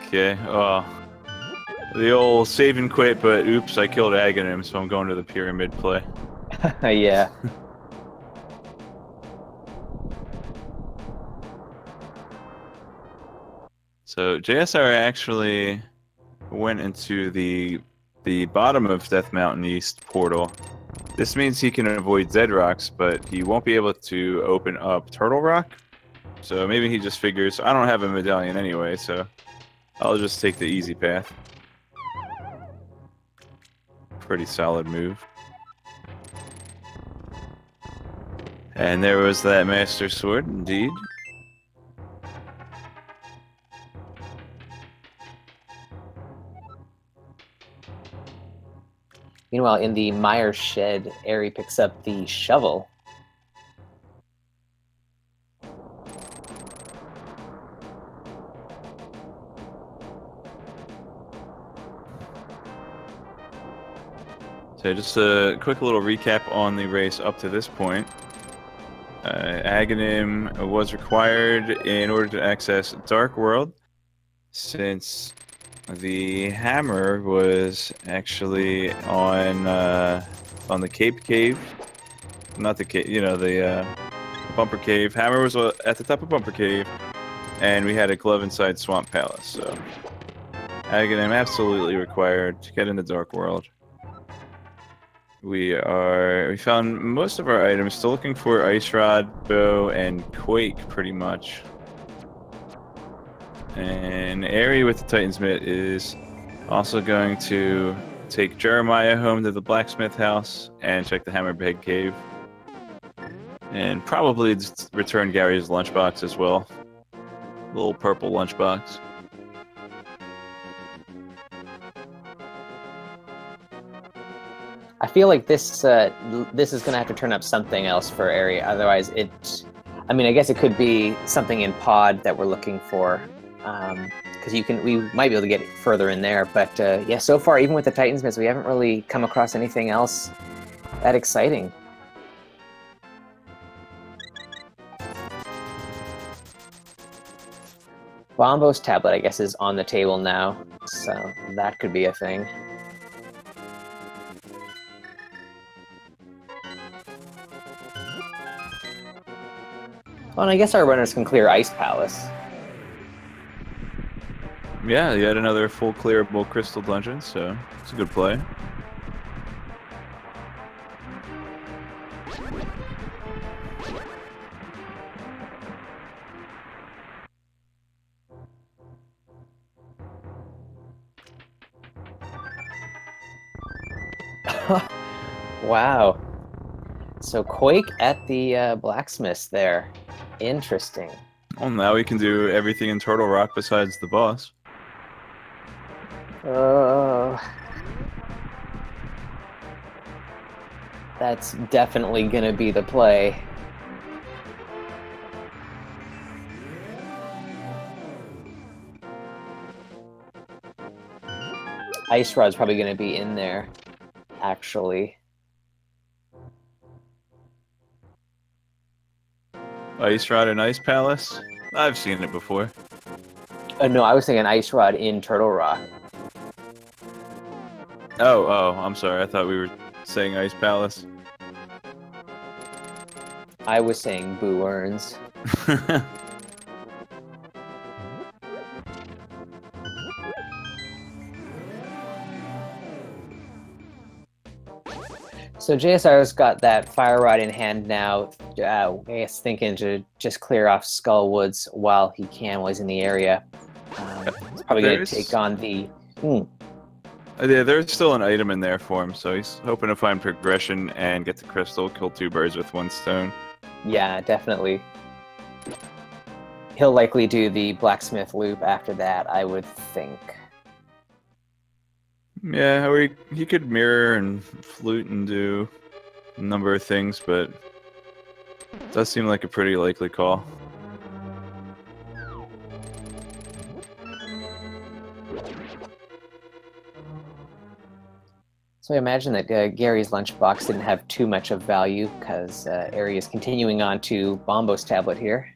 Okay, the old save and quit, but oops, I killed Aghanim, so I'm going to the pyramid play. Yeah. So JSR actually went into the bottom of Death Mountain East portal. This means he can avoid Dead Rocks, but he won't be able to open up Turtle Rock. So maybe he just figures, I don't have a medallion anyway, so I'll just take the easy path. Pretty solid move. And there was that Master Sword, indeed. Meanwhile, in the Meyer shed, Airy picks up the shovel. So just a quick little recap on the race up to this point. Aghanim was required in order to access Dark World, since the hammer was actually on the Cape Cave, not the cave, the Bumper Cave. Hammer was at the top of Bumper Cave, and we had a glove inside Swamp Palace. So Aghanim absolutely required to get in the Dark World. We found most of our items. Still looking for Ice Rod, Bow, and Quake, pretty much. And Airy with the Titan's Mitt is also going to take Jeremiah home to the blacksmith house and check the Hammerhead Cave. And probably just return Gary's lunchbox as well. Little purple lunchbox. I feel like this is going to have to turn up something else for Airy. Otherwise, I guess it could be something in pod that we're looking for. Because we might be able to get further in there. But yeah, so far, even with the Titan's Miss, we haven't really come across anything else that exciting. Bombo's tablet, I guess, is on the table now, so that could be a thing. Well, and I guess our runners can clear Ice Palace. Yeah, yet another full clearable crystal dungeon, so it's a good play. Wow. So Quake at the blacksmith there. Interesting. Well, now we can do everything in Turtle Rock besides the boss. That's definitely gonna be the play. Ice Rod's probably gonna be in there, actually. Ice Rod and Ice Palace? I've seen it before. No, I was thinking Ice Rod in Turtle Rock. Oh, I'm sorry. I thought we were saying Ice Palace. I was saying Boo Earns. So JSR's got that Fire Rod in hand now. I guess thinking to just clear off Skull Woods while he can, while he's in the area. He's probably going to take on the... Yeah, there's still an item in there for him, so he's hoping to find progression and get the crystal, kill 2 birds with 1 stone. Yeah, definitely. He'll likely do the blacksmith loop after that, I would think. Yeah, or he could mirror and flute and do a number of things, but it does seem like a pretty likely call. So I imagine that Gary's lunchbox didn't have too much of value, because Ari is continuing on to Bombo's tablet here.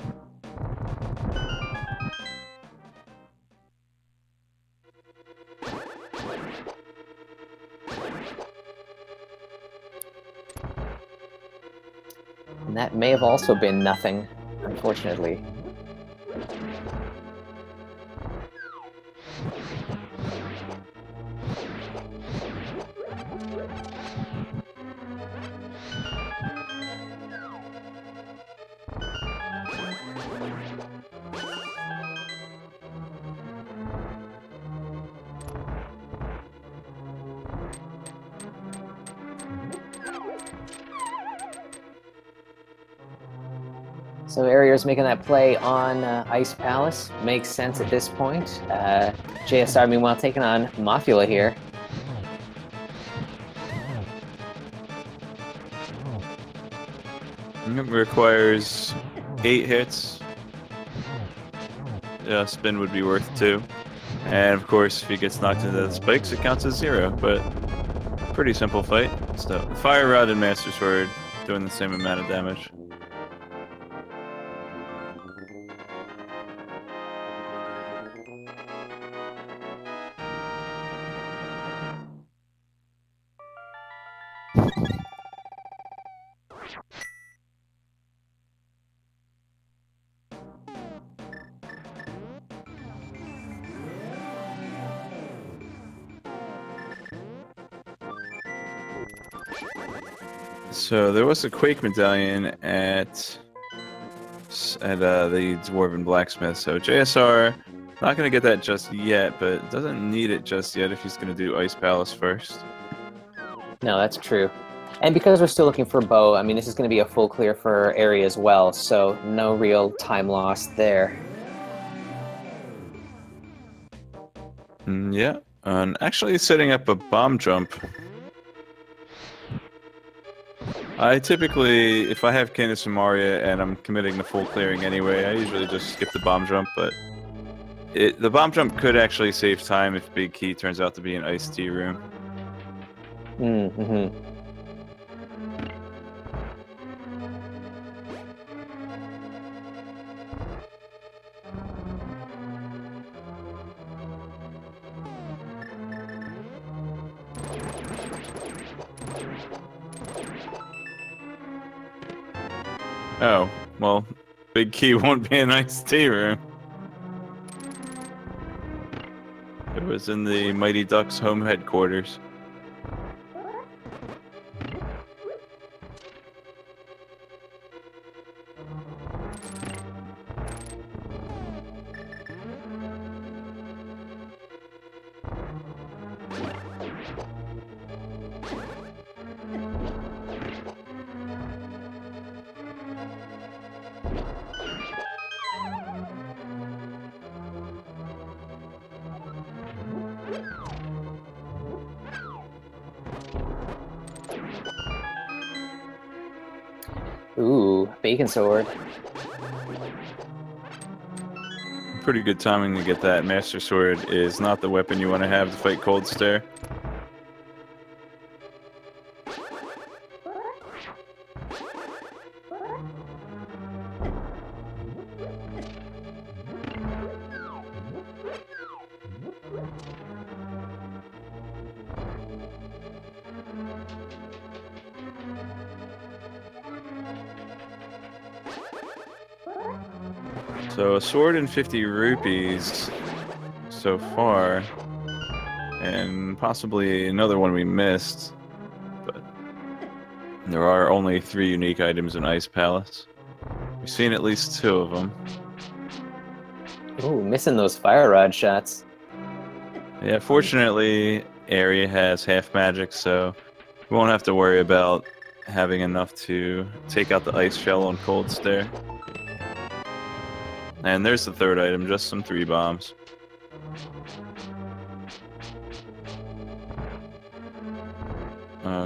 And that may have also been nothing, unfortunately. So Eriror's making that play on Ice Palace. Makes sense at this point. JSR, meanwhile, taking on Mothula here. It requires 8 hits. Spin would be worth 2. And of course, if he gets knocked into the spikes, it counts as 0. But pretty simple fight. So Fire Rod and Master Sword doing the same amount of damage. So there was a Quake medallion at the Dwarven Blacksmith. So JSR not going to get that just yet, but doesn't need it just yet if he's going to do Ice Palace first. No, that's true. And because we're still looking for Bo, I mean, this is going to be a full clear for Ari as well, so no real time lost there. Yeah, and actually setting up a bomb jump. I typically, if I have Candace and Maria and I'm committing the full clearing anyway, I usually just skip the bomb jump, but the bomb jump could actually save time if Big Key turns out to be an iced tea room. Mm-hmm. Oh, well, Big Key won't be an iced tea room. It was in the Mighty Ducks home headquarters. Ooh, bacon sword. Pretty good timing to get that. Master Sword is not the weapon you want to have to fight Cold Stare. So a sword and 50 rupees so far, and possibly another one we missed, but there are only 3 unique items in Ice Palace. We've seen at least 2 of them. Ooh, missing those fire rod shots. Yeah, fortunately, Area has half magic, so we won't have to worry about having enough to take out the ice shell on Cold Stare. And there's the 3rd item, just some 3 bombs.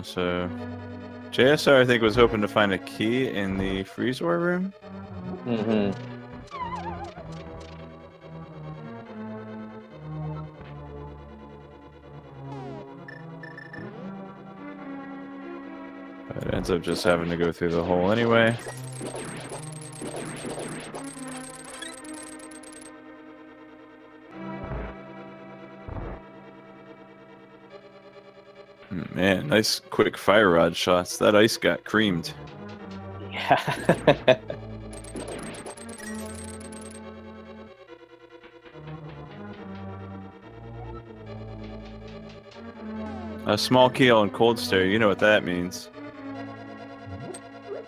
So JSR, I think, was hoping to find a key in the freeze war room. Mm-hmm. But it ends up just having to go through the hole anyway. Man, nice quick fire rod shots. That ice got creamed. Yeah. A small key on Cold Stare, you know what that means.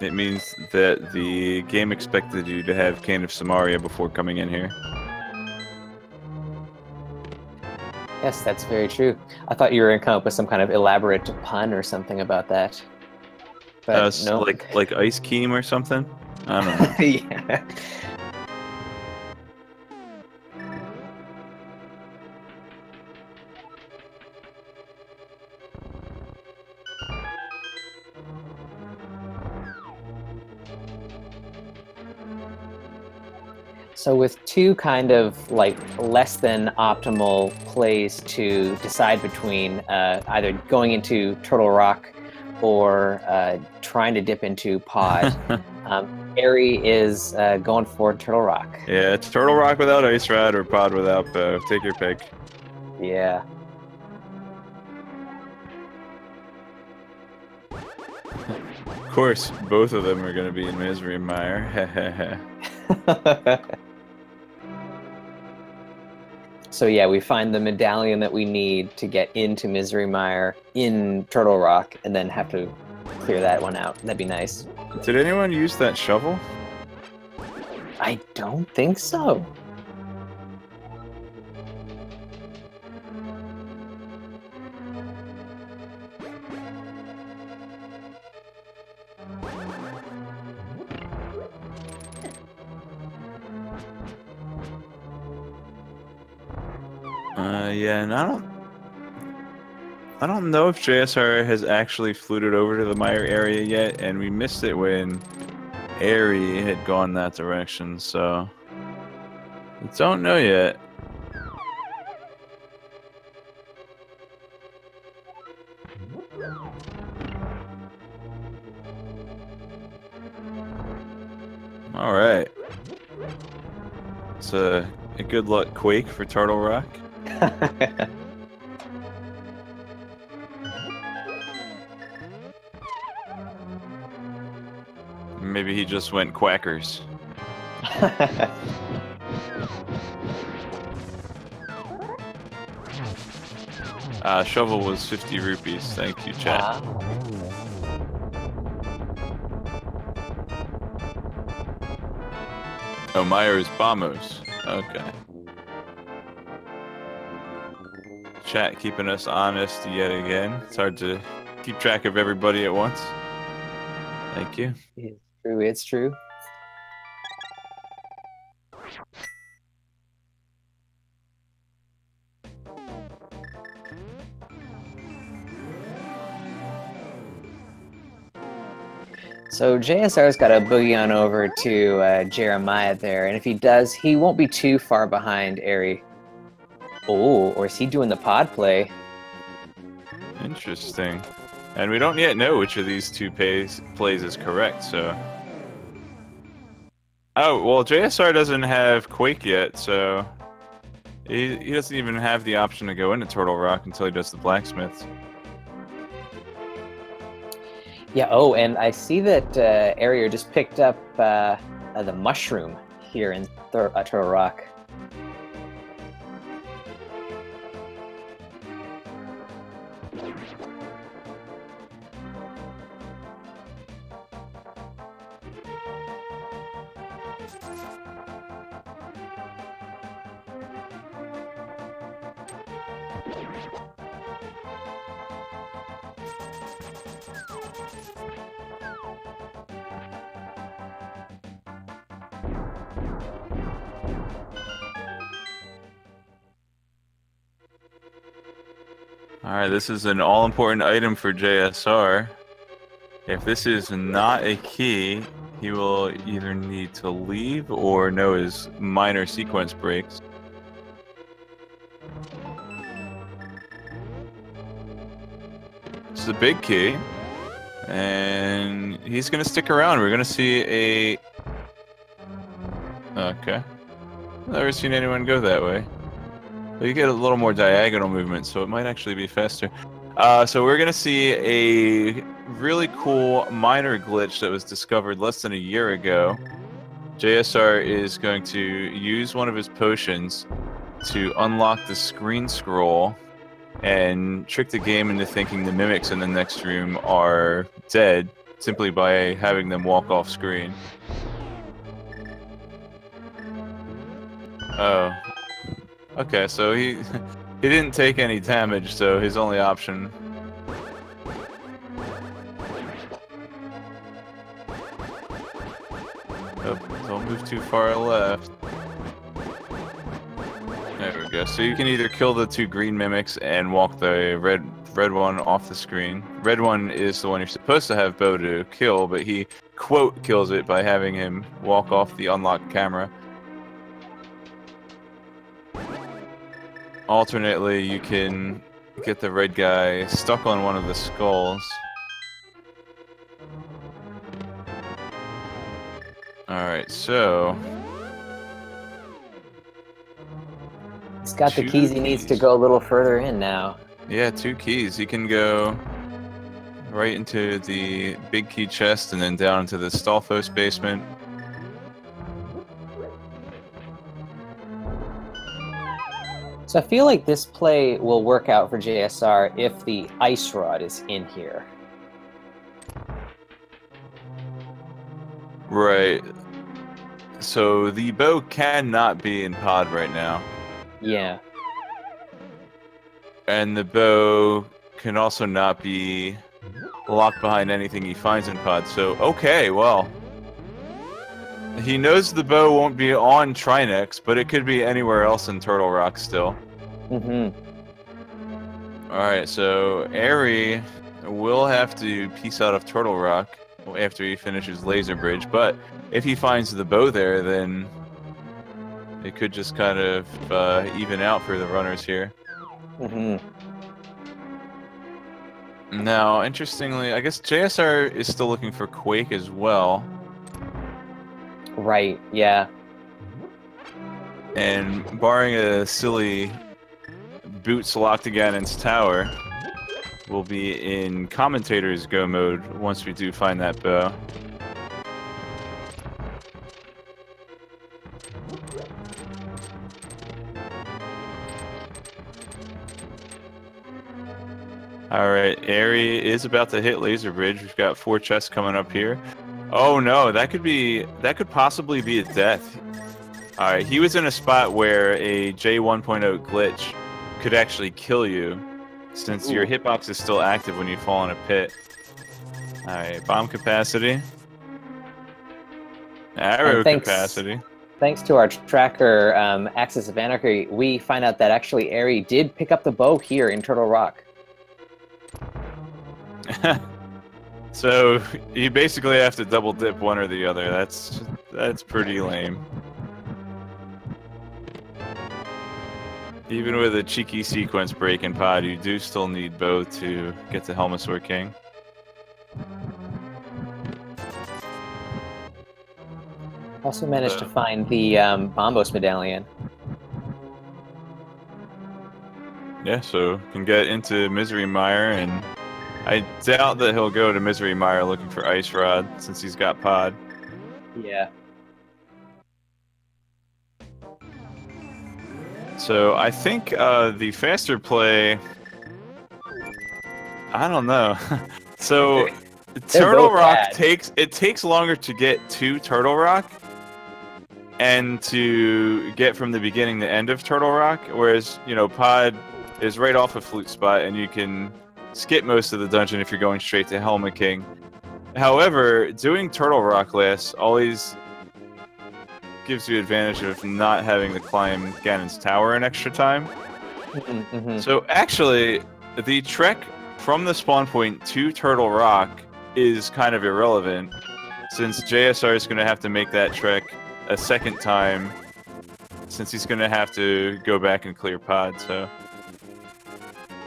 It means that the game expected you to have Cane of Samaria before coming in here. Yes, that's very true. I thought you were going to come up with some kind of elaborate pun or something about that. But no. Like Ice Keem or something? I don't know. Yeah. So with 2 kind of like less than optimal plays to decide between either going into Turtle Rock or trying to dip into Pod, Eri is going for Turtle Rock. Yeah, it's Turtle Rock without Ice Rod or Pod without bow. Take your pick. Yeah. Of course, both of them are going to be in Misery Mire. So yeah, we find the medallion that we need to get into Misery Mire in Turtle Rock, and then have to clear that one out. That'd be nice. Did anyone use that shovel? I don't think so. Yeah, and I don't know if JSR has actually fluted over to the Mire area yet, and we missed it when Eri had gone that direction, so I don't know yet. All right. It's a good luck quake for Turtle Rock. Maybe he just went quackers. Shovel was 50 rupees. Thank you, chat. Oh, Meyer is Bamos. Okay. Chat keeping us honest yet again. It's hard to keep track of everybody at once. Thank you. It's true, it's true. So JSR's got to boogie on over to Jeremiah there, and if he does, he won't be too far behind Eri. Oh, or is he doing the pod play? Interesting. And we don't yet know which of these two plays is correct, so... Oh, well, JSR doesn't have Quake yet, so... He doesn't even have the option to go into Turtle Rock until he does the Blacksmiths. Yeah, oh, and I see that Eriror just picked up the mushroom here in Turtle Rock. Alright, this is an all-important item for JSR. If this is not a key, he will either need to leave or know his minor sequence breaks. This is a big key, and he's gonna stick around. We're gonna see a... Okay. I've never seen anyone go that way. But you get a little more diagonal movement, so it might actually be faster. So we're going to see a really cool minor glitch that was discovered less than a year ago. JSR is going to use one of his potions to unlock the screen scroll and trick the game into thinking the mimics in the next room are dead simply by having them walk off screen. Oh. Okay, so he didn't take any damage, so his only option... Oh, don't move too far left. There we go. So you can either kill the two green mimics and walk the red one off the screen. Red one is the one you're supposed to have Bo to kill, but he, quote, kills it by having him walk off the unlocked camera. Alternately, you can get the red guy stuck on one of the skulls. Alright, so... He's got the keys he needs to go a little further in now. Yeah, 2 keys. He can go right into the big key chest and then down into the Stalfos basement. So I feel like this play will work out for JSR if the ice rod is in here. Right. So the bow cannot be in pod right now. Yeah. And the bow can also not be locked behind anything he finds in pod. So, okay, well. He knows the bow won't be on Trinex, but it could be anywhere else in Turtle Rock still. Mm-hmm. Alright, so Eri will have to piece out of Turtle Rock after he finishes Laser Bridge, but if he finds the bow there, then it could just kind of even out for the runners here. Mm-hmm. Now, interestingly, I guess JSR is still looking for Quake as well. Right, yeah. And barring a silly boots locked against tower, we'll be in commentator's go mode once we do find that bow. Alright, Eri is about to hit Laser Bridge. We've got 4 chests coming up here. Oh no, that could possibly be a death. Alright, he was in a spot where a J1.0 glitch could actually kill you, since your hitbox is still active when you fall in a pit. Alright, bomb capacity. Arrow capacity. Thanks to our tracker, Axis of Anarchy, we find out that actually Eri did pick up the bow here in Turtle Rock. So you basically have to double dip one or the other. That's pretty lame. Even with a cheeky sequence break in pod, you do still need both to get to Helmasaur King. Also managed to find the Bombos medallion. Yeah, so can get into Misery Mire, and I doubt that he'll go to Misery Mire looking for Ice Rod since he's got pod. Yeah. So I think the faster play. I don't know. So Turtle Rock takes longer to get to Turtle Rock and to get from the beginning to end of Turtle Rock, whereas pod is right off a Flute Spot and you can skip most of the dungeon if you're going straight to Helma King. However, doing Turtle Rock last always gives you advantage of not having to climb Ganon's Tower an extra time. So actually, the trek from the spawn point to Turtle Rock is kind of irrelevant, since JSR is going to have to make that trek a second time, since he's going to have to go back and clear pod, so...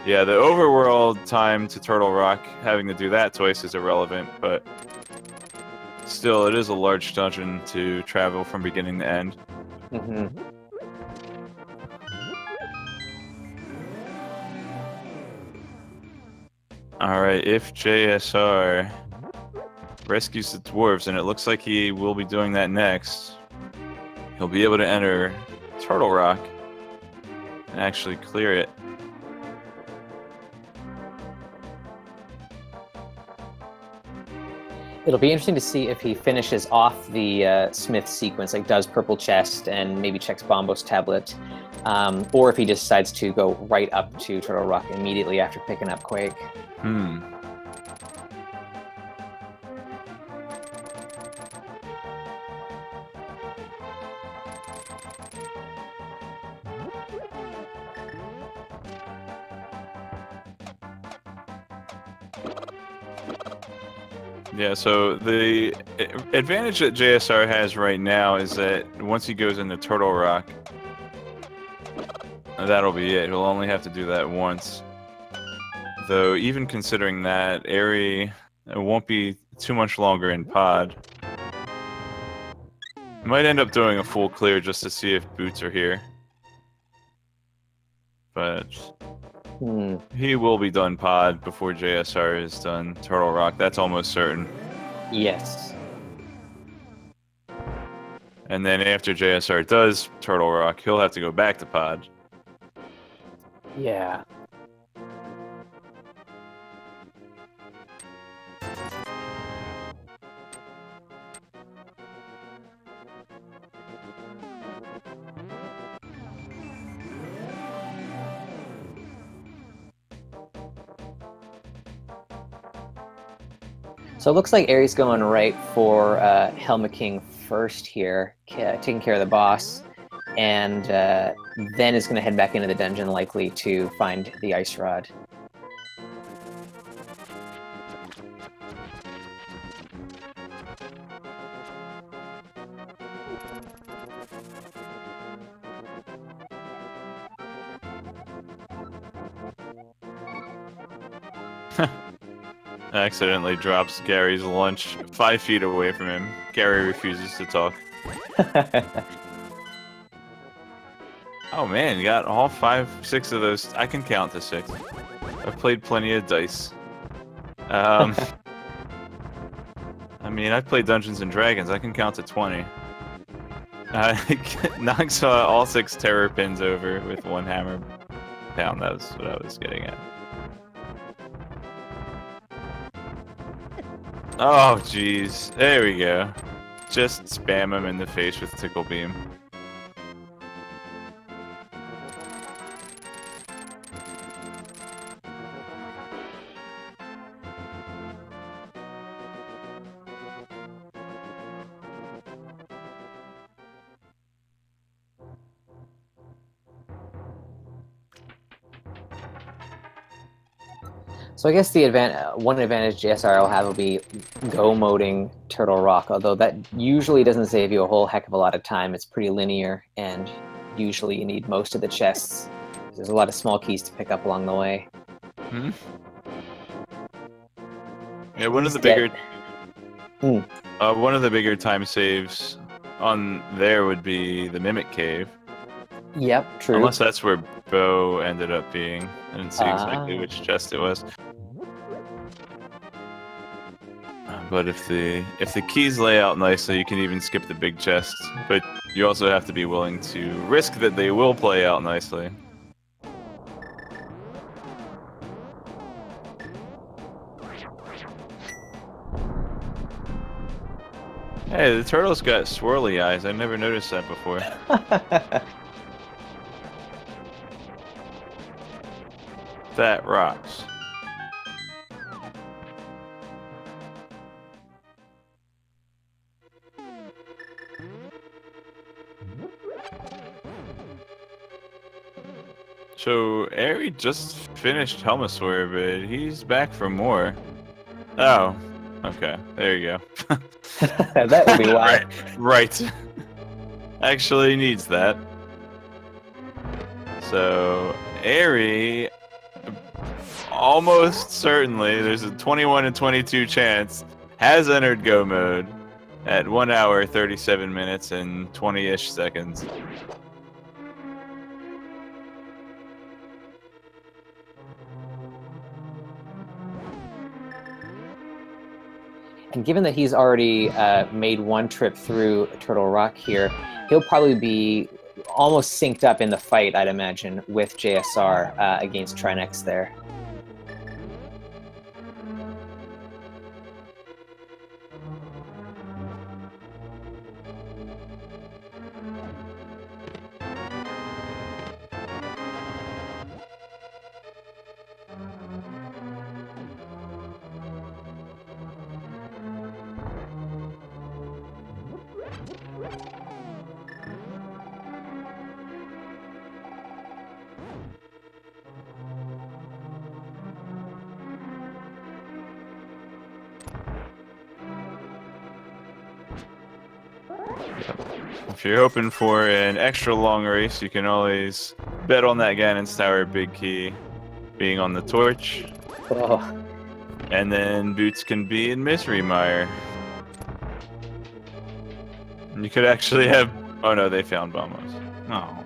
Yeah, the overworld time to Turtle Rock, having to do that twice is irrelevant, but... Still, it is a large dungeon to travel from beginning to end. Alright, if JSR rescues the dwarves, and it looks like he will be doing that next, he'll be able to enter Turtle Rock and actually clear it. It'll be interesting to see if he finishes off the Smith sequence, like does Purple Chest and maybe checks Bombos Tablet, or if he decides to go right up to Turtle Rock immediately after picking up Quake. Yeah, so the advantage that JSR has right now is that once he goes into Turtle Rock, that'll be it. He'll only have to do that once. Though, even considering that, Eri won't be too much longer in pod. Might end up doing a full clear just to see if boots are here. But he will be done pod before JSR is done Turtle Rock. That's almost certain. Yes. And then after JSR does Turtle Rock, he'll have to go back to pod. Yeah. So it looks like Eri's going right for Helma King first here, taking care of the boss, and then is going to head back into the dungeon, likely to find the Ice Rod. Accidentally drops Gary's lunch 5 feet away from him. Gary refuses to talk. Oh man, you got all 5, 6 of those. I can count to 6. I've played plenty of dice. I mean, I've played Dungeons and Dragons. I can count to 20. Knocks all 6 terror pins over with 1 hammer down. That was what I was getting at. Oh, jeez. There we go. Just spam him in the face with Tickle Beam. So I guess the one advantage JSR will have will be go moding Turtle Rock, although that usually doesn't save you a whole heck of a lot of time. It's pretty linear, and usually you need most of the chests. There's a lot of small keys to pick up along the way. Hmm? Yeah, one of the bigger time saves on there would be the Mimic Cave. Yep, true. Unless that's where Bo ended up being. I didn't see exactly which chest it was. But if the keys lay out nicely, you can even skip the big chests. But you also have to be willing to risk that they will play out nicely. Hey, the turtle's got swirly eyes. I never noticed that before. That rocks. So, Eri just finished Helmasaur, but he's back for more. Oh, okay. There you go. That would be why. Right. Actually needs that. So, Eri, almost certainly, there's a 21 and 22 chance, has entered Go mode at 1 hour, 37 minutes, and 20-ish seconds. And given that he's already made one trip through Turtle Rock here, he'll probably be almost synced up in the fight, I'd imagine, with JSR against Trinex there. If you're hoping for an extra long race, you can always bet on that Ganon's Tower Big Key being on the torch. Oh. And then Boots can be in Misery Mire. And you could actually have... Oh no, they found Bombos. Oh.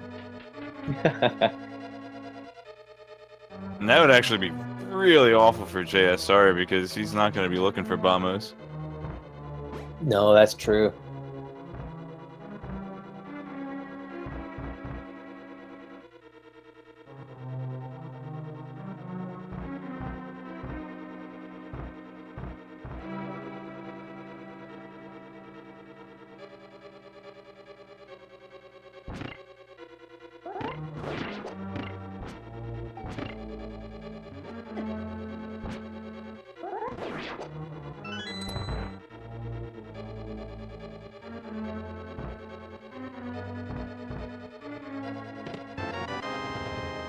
And that would actually be really awful for JSR because he's not going to be looking for Bombos. No, that's true.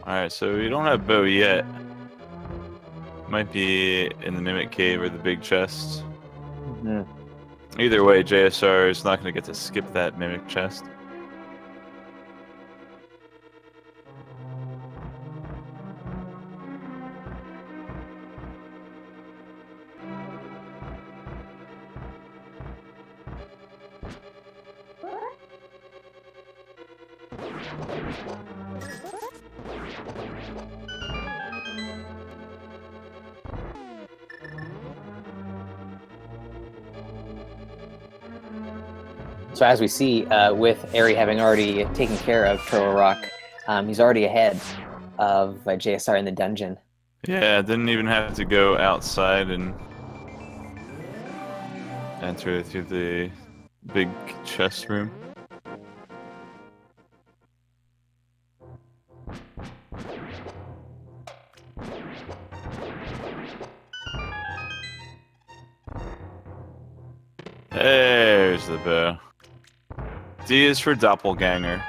Alright, so you don't have Bo yet. Might be in the Mimic Cave or the big chest. Mm-hmm. Either way, JSR is not going to get to skip that Mimic chest. So as we see, with Eri having already taken care of Turtle Rock, he's already ahead of JSR in the dungeon. Yeah, didn't even have to go outside and enter through the big chest room. There's the bow. D is for doppelganger.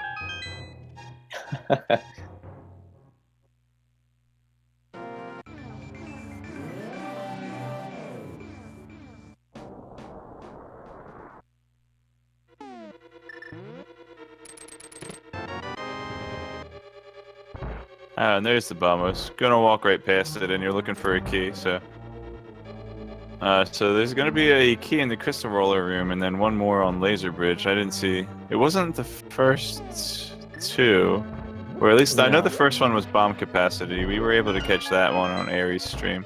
Ah, and there's the bomb. I was gonna walk right past it, and you're looking for a key, so... so there's gonna be a key in the crystal roller room, and then one more on Laser Bridge. I didn't see... It wasn't the first two, or at least I know the first one was bomb capacity. We were able to catch that one on Aries' stream.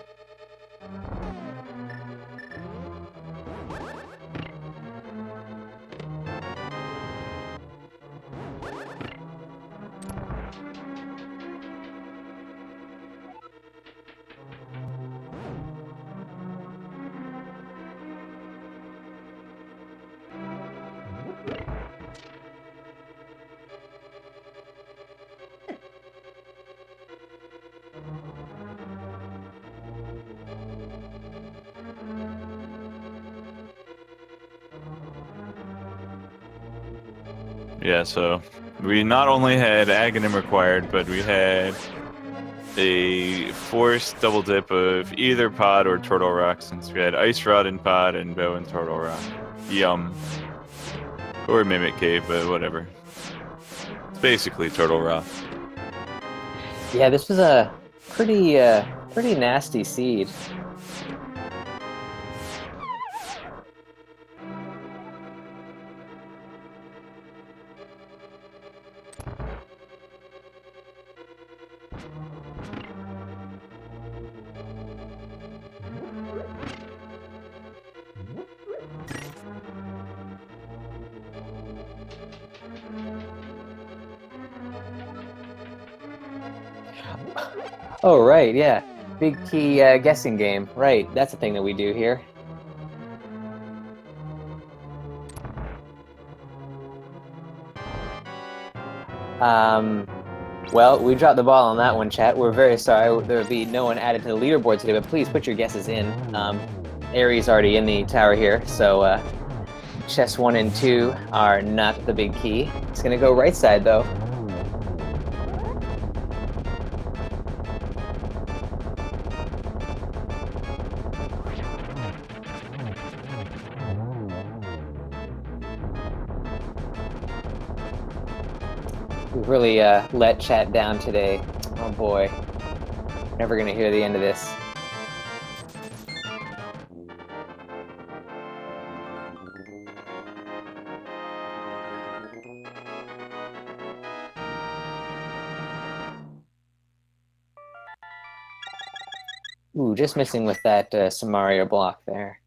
Yeah, so we not only had Aghanim required, but we had a forced double dip of either pod or Turtle Rock, since we had Ice Rod in pod and Bow and Turtle Rock. Yum. Or Mimic Cave, but whatever. It's basically Turtle Rock. Yeah, this was a pretty nasty seed. Oh, right, yeah. Big key guessing game. Right, that's a thing that we do here. Well, we dropped the ball on that one, chat. We're very sorry. There would be no one added to the leaderboard today, but please put your guesses in. Aries already in the tower here, so chest 1 and 2 are not the big key. It's gonna go right side, though. We've really let chat down today. Oh boy. Never gonna hear the end of this. Ooh, just missing with that Samaria block there.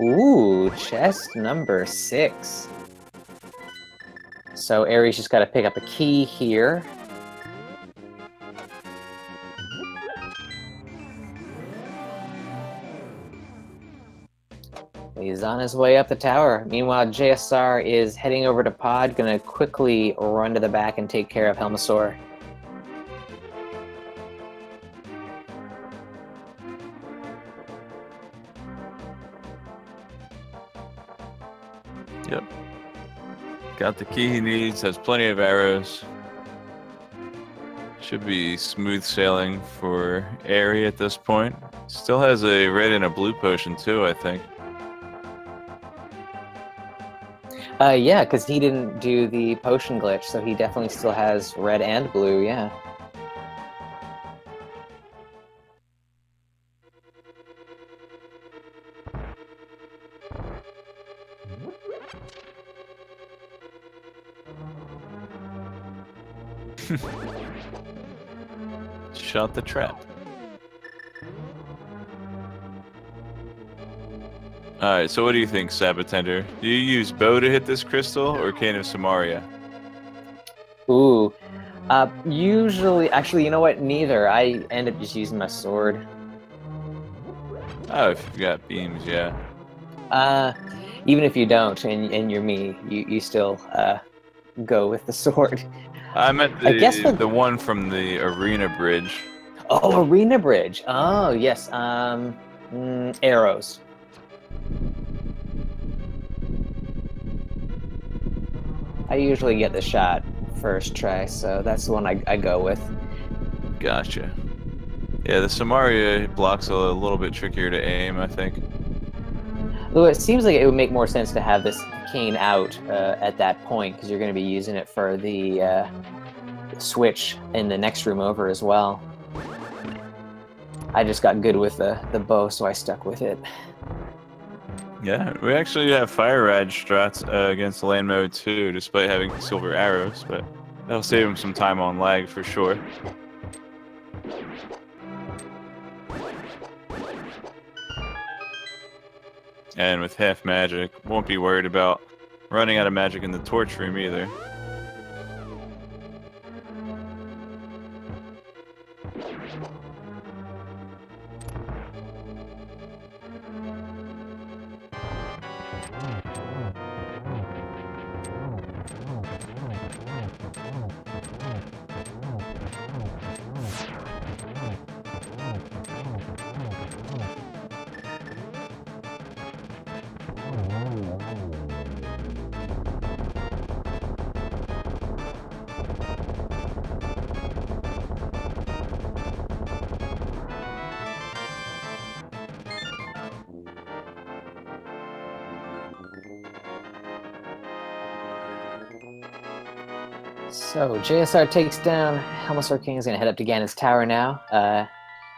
Ooh, chest number 6. So Aries just got to pick up a key here. He's on his way up the tower. Meanwhile, JSR is heading over to pod, gonna quickly run to the back and take care of Helmasaur. Yep. Got the key he needs, has plenty of arrows. Should be smooth sailing for Aerie at this point. Still has a red and a blue potion too, I think. Yeah, because he didn't do the potion glitch, so he definitely still has red and blue, yeah. Shot the trap. Alright, so what do you think, Sabatender? Do you use bow to hit this crystal, or Cane of Samaria? Ooh. Usually, actually, you know what? Neither. I end up just using my sword. Oh, if you've got beams, yeah. Even if you don't, and you're me, you still go with the sword. I meant the one from the Arena Bridge. Oh, Arena Bridge. Oh, yes. Arrows. I usually get the shot first try, so that's the one I go with. Gotcha. Yeah, the Samaria block's a little bit trickier to aim, I think. Though it seems like it would make more sense to have this cane out at that point, because you're going to be using it for the switch in the next room over as well. I just got good with the bow, so I stuck with it. Yeah, we actually have Fire Rad strats against land mode too, despite having silver arrows, but that'll save him some time on lag for sure. And with half magic, won't be worried about running out of magic in the torch room either. So JSR takes down Helmasaur King. Is going to head up to Ganon's tower now.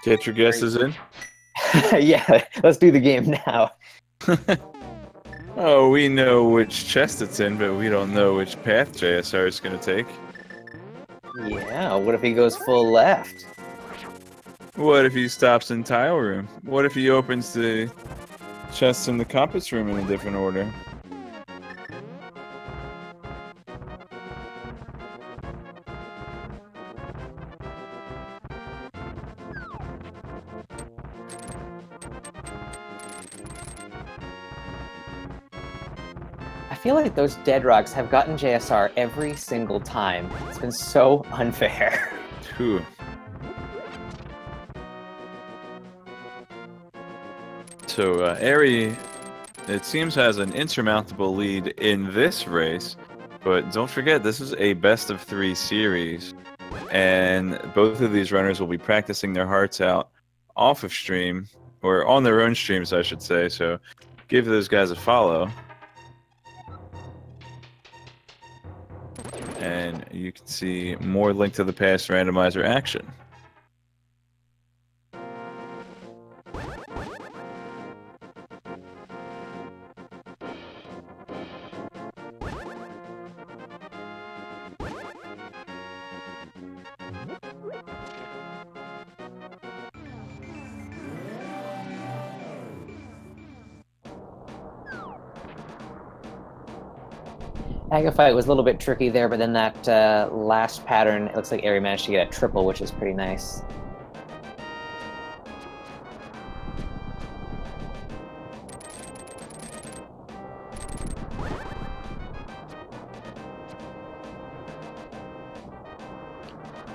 Get your guesses in. Yeah, let's do the game now. Oh, we know which chest it's in, but we don't know which path JSR is going to take. Yeah, what if he goes full left? What if he stops in tile room? What if he opens the chests in the compass room in a different order? I feel like those dead rocks have gotten JSR every single time. It's been so unfair. Whew. So, Eri, it seems, has an insurmountable lead in this race, but don't forget, this is a best-of-3 series, and both of these runners will be practicing their hearts out off of stream, or on their own streams, I should say, so give those guys a follow. And you can see more Link to the Past randomizer action. Fight was a little bit tricky there, but then that last pattern, it looks like Eri managed to get a triple, which is pretty nice.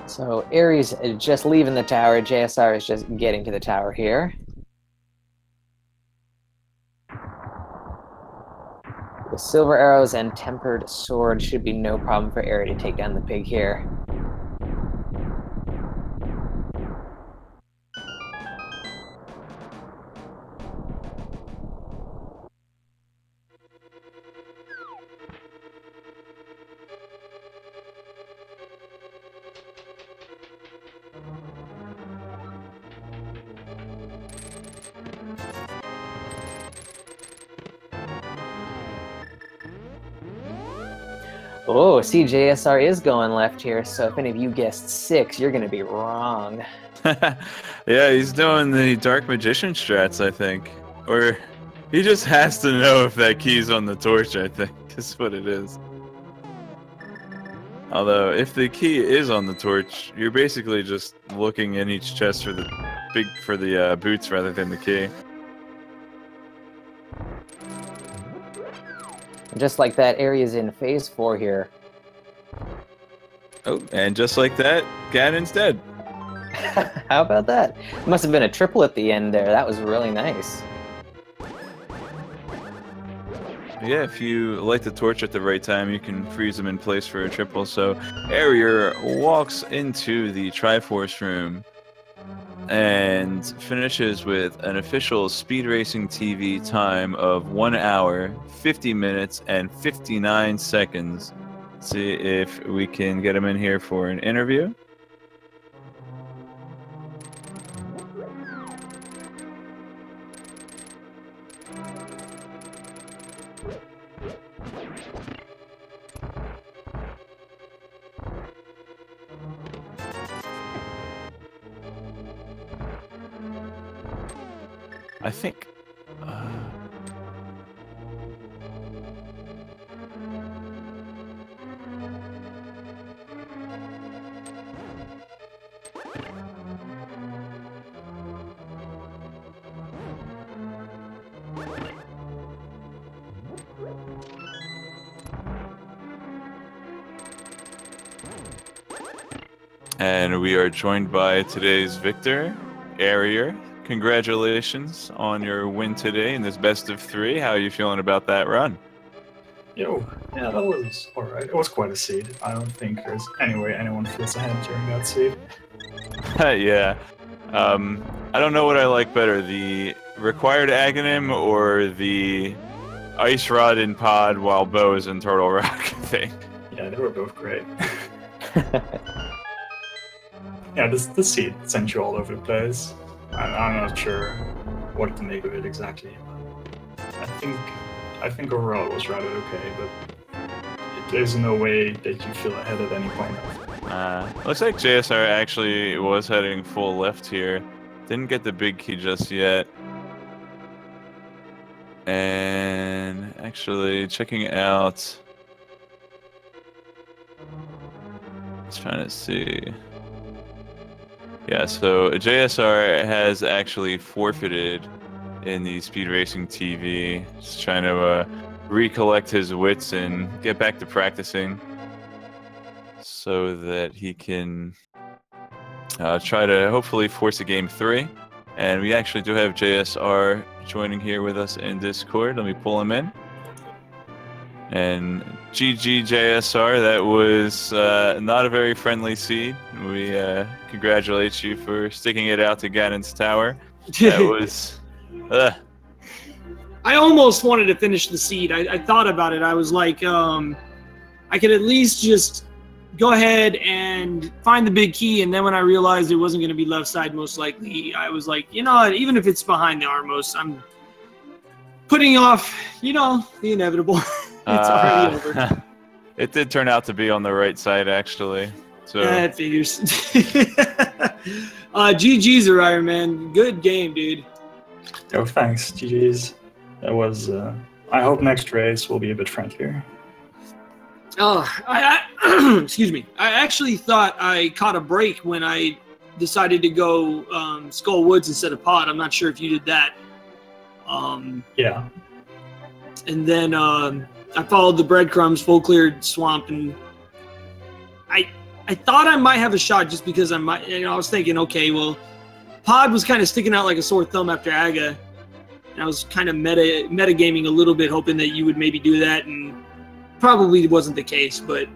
So Eri's just leaving the tower, JSR is just getting to the tower here. With silver arrows and tempered sword should be no problem for Eri to take down the pig here. Oh, see, JSR is going left here, so if any of you guessed 6, you're going to be wrong. Yeah, he's doing the Dark Magician strats, I think. Or he just has to know if that key's on the torch, I think, is what it is. Although, if the key is on the torch, you're basically just looking in each chest for the boots rather than the key. Just like that, Area's in phase 4 here. Oh, and just like that, Ganon's dead. How about that? Must have been a triple at the end there. That was really nice. Yeah, if you light the torch at the right time, you can freeze them in place for a triple. So Eriror walks into the Triforce room and finishes with an official Speed Racing TV time of 1 hour, 50 minutes, and 59 seconds. See if we can get him in here for an interview. I think... And we are joined by today's victor, Eriror. Congratulations on your win today in this best of 3. How are you feeling about that run? Yeah, that was alright. It was quite a seed. I don't think there's any way anyone feels ahead during that seed. Yeah. I don't know what I like better, the required aghanim or the ice rod in pod while Bo is in Turtle Rock thing. Yeah, they were both great. Yeah, this seed sent you all over the place. I'm not sure what to make of it exactly. I think overall it was rather okay, but there's no way that you feel ahead at any point. Looks like JSR actually was heading full left here. Didn't get the big key just yet. And actually checking out... Just trying to see... Yeah, so JSR has actually forfeited in the Speed Racing TV. Just trying to recollect his wits and get back to practicing so that he can try to hopefully force a game 3. And we actually do have JSR joining here with us in Discord. Let me pull him in. And GG JSR, that was not a very friendly seed. We congratulate you for sticking it out to Ganon's Tower. That was... I almost wanted to finish the seed. I thought about it. I was like, I could at least just go ahead and find the big key, and then when I realized it wasn't going to be left side most likely, I was like, you know what, even if it's behind the Armos, I'm putting off, you know, the inevitable. It's already over. It did turn out to be on the right side, actually. So it figures. GG's Eriror, man. Good game, dude. Oh, thanks. GG's. That was... I hope next race will be a bit friendlier. Oh, excuse me. I actually thought I caught a break when I decided to go Skull Woods instead of Pod. I'm not sure if you did that. Yeah. And then I followed the breadcrumbs, full cleared swamp, and I thought I might have a shot just because I was thinking, okay, well, Pod was kind of sticking out like a sore thumb after Aga, and I was kind of metagaming a little bit, hoping that you would maybe do that, and probably wasn't the case, but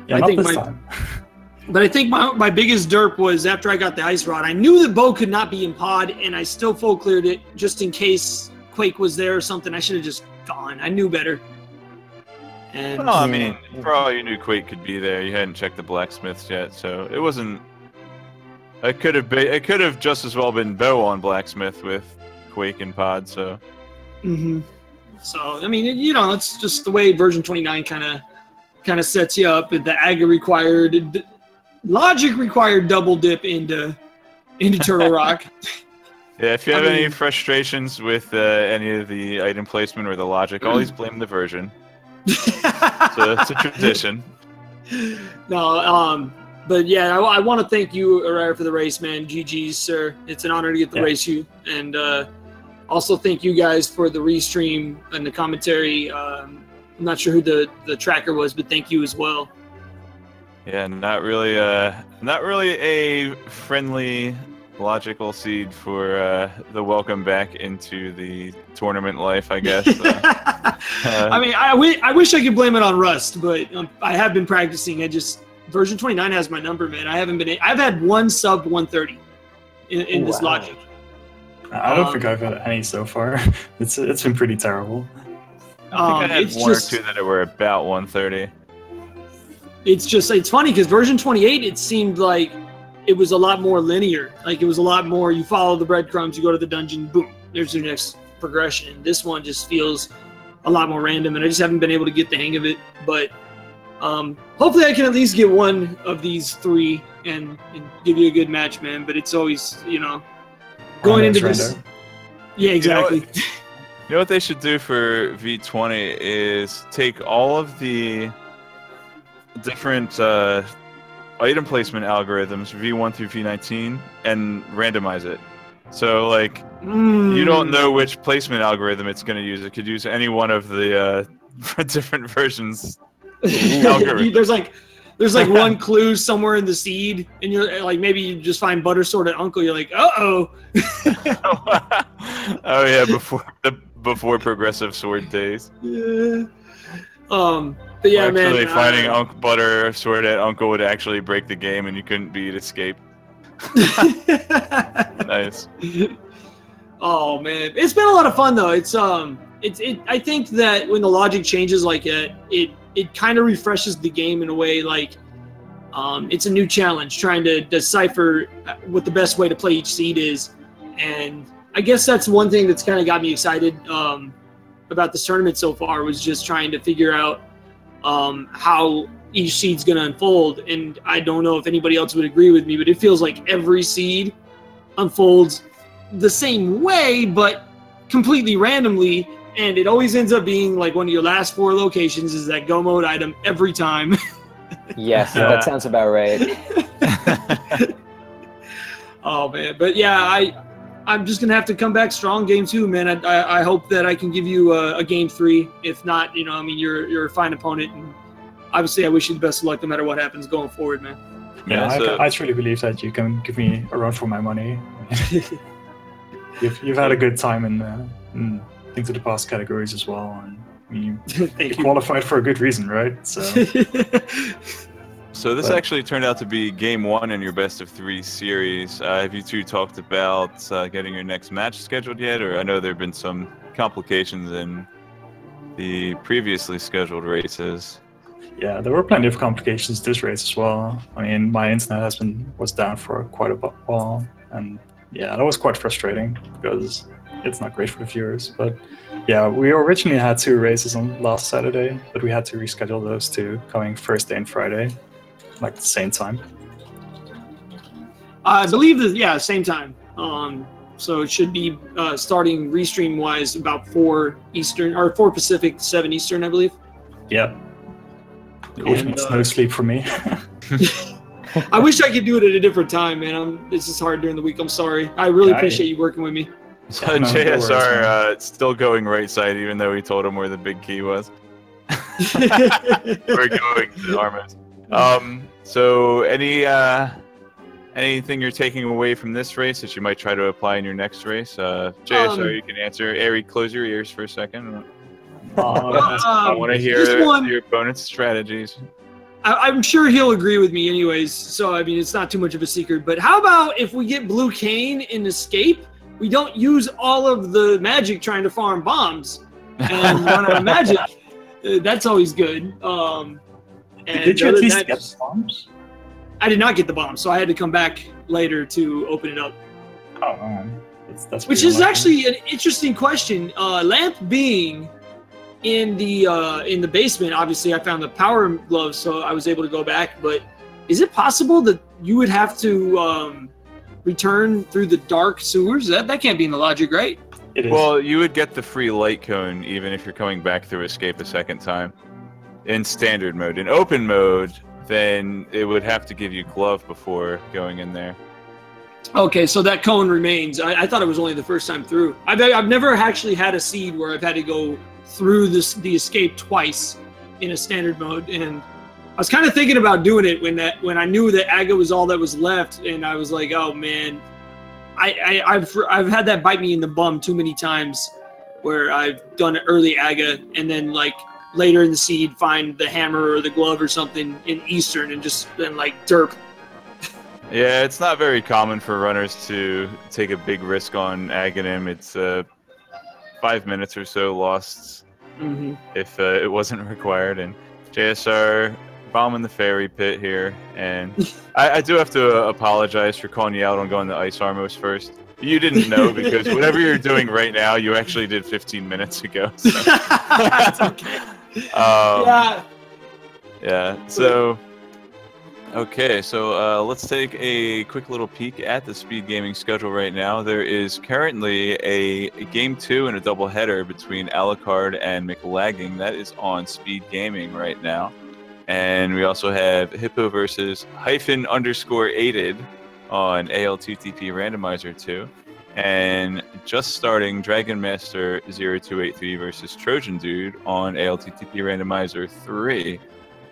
yeah, I think my biggest derp was after I got the ice rod. I knew that Bo could not be in Pod, and I still full cleared it just in case Quake was there or something. I should have just gone. I knew better. And well, I mean, for all you knew, Quake could be there. You hadn't checked the blacksmiths yet, so it wasn't. It could have just as well been Bo on blacksmith with Quake and Pod. So. Mm-hmm. So I mean, you know, it's just the way version 29 kind of sets you up. The Aga required, logic required double dip into Turtle Rock. Yeah, if you have any frustrations with any of the item placement or the logic, always blame the version. So it's a tradition. No, but yeah, I want to thank you, Eriror, for the race, man. GG's, sir. It's an honor to get to race you, and also thank you guys for the restream and the commentary. I'm not sure who the tracker was, but thank you as well. Yeah, not really a friendly logical seed for the welcome back into the tournament life, I guess. I mean, I wish I could blame it on Rust, but I have been practicing. Version 29 has my number, man. I've had one sub 130. in this logic. I don't think I've had any so far. It's been pretty terrible. I think I had one or two that were about 130. It's funny because version 28, it seemed like it was a lot more linear. Like it was a lot more, you follow the breadcrumbs, you go to the dungeon, boom, there's your next progression. This one just feels a lot more random, and I just haven't been able to get the hang of it. But hopefully I can at least get one of these three and give you a good match, man. But it's always, going into this. Yeah, exactly. You know what they should do for V20 is take all of the different item placement algorithms, V1 through V19, and randomize it. So, like, you don't know which placement algorithm it's going to use. It could use any one of the different versions. There's like one clue somewhere in the seed, and you're like, maybe you just find Buttersword at Uncle. You're like, uh-oh. Oh yeah, before progressive sword days. Yeah. But yeah, actually, man. Finding Buttersword at Uncle would actually break the game, and you couldn't beat escape. Nice. Oh man, it's been a lot of fun though. I think that when the logic changes like that, it kind of refreshes the game in a way. Like, it's a new challenge trying to decipher what the best way to play each seed is, and I guess that's one thing that's kind of got me excited about this tournament so far, was just trying to figure out how each seed's going to unfold. And I don't know if anybody else would agree with me, but it feels like every seed unfolds the same way, but completely randomly. And it always ends up being like one of your last 4 locations is that go mode item every time. Yes, that sounds about right. Oh man, but yeah, I'm just gonna have to come back strong game 2, man. I hope that I can give you a game 3. If not, you're a fine opponent, and obviously I wish you the best of luck no matter what happens going forward, man. Yeah, I truly believe that you can give me a run for my money. You've had a good time in Into the Past categories as well, and you qualified for a good reason, right? So this actually turned out to be game 1 in your best of 3 series. Have you two talked about getting your next match scheduled yet? Or I know there have been some complications in the previously scheduled races. Yeah, there were plenty of complications this race as well. I mean, my internet was down for quite a while, and yeah, that was quite frustrating because it's not great for the viewers. But yeah, we originally had 2 races on last Saturday, but we had to reschedule those 2, coming Thursday and Friday, like the same time. I believe that, same time. So it should be starting restream wise about 4 Eastern or 4 Pacific, 7 Eastern, I believe. Yeah. It's no sleep for me. I wish I could do it at a different time, man. It's just hard during the week. I'm sorry. I really appreciate you working with me. So JSR still going right side, even though we told him where the big key was. We're going to Armas. So anything you're taking away from this race that you might try to apply in your next race? JSR, you can answer. Ari, close your ears for a second. I want to hear your opponent's strategies. I'm sure he'll agree with me anyways, so I mean, it's not too much of a secret. But how about if we get Blue Cane in Escape, we don't use all of the magic trying to farm bombs and run out of magic? That's always good. Did you at least get the bombs? I did not get the bombs, so I had to come back later to open it up. Oh man, that's which is actually an interesting question. Lamp being in the basement, obviously I found the power gloves, so I was able to go back. But is it possible that you would have to return through the dark sewers? That can't be in the logic, right? It is. Well, you would get the free light cone even if you're coming back through Escape a second time. In standard mode. In open mode, then it would have to give you glove before going in there. Okay, so that cone remains. I thought it was only the first time through. I've never actually had a seed where I've had to go through the escape twice in a standard mode, and I was kind of thinking about doing it when I knew that Aga was all that was left, and I was like, oh man, I've had that bite me in the bum too many times, where I've done early Aga and then like later in the seed find the hammer or the glove or something in Eastern and just then like derp. Yeah, it's not very common for runners to take a big risk on Aghanim. It's 5 minutes or so lost if it wasn't required. And JSR bombing the fairy pit here. And I do have to apologize for calling you out on going to Ice Armos first. You didn't know because whatever you're doing right now, you actually did 15 minutes ago. So. That's okay. Yeah. Yeah, so... Okay, so let's take a quick little peek at the Speed Gaming schedule right now. There is currently a Game 2 and a doubleheader between Alucard and McLagging. That is on Speed Gaming right now. And we also have Hippo versus _aided on ALTTP Randomizer 2. And just starting Dragon Master 0283 versus Trojan Dude on ALTTP Randomizer 3.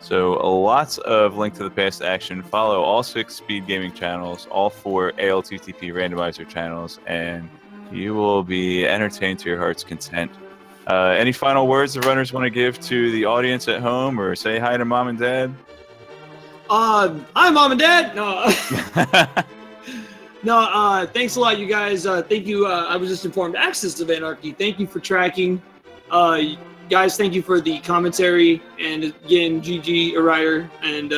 So lots of Link to the Past action. Follow all 6 Speed Gaming channels, all 4 ALTTP Randomizer channels, and you will be entertained to your heart's content. Any final words the runners want to give to the audience at home, or say hi to mom and dad? Hi, mom and dad. No, no. Thanks a lot, you guys. Thank you. I was just informed. Axis of Anarchy. Thank you for tracking. Guys, thank you for the commentary, and again, GG, Eriror, and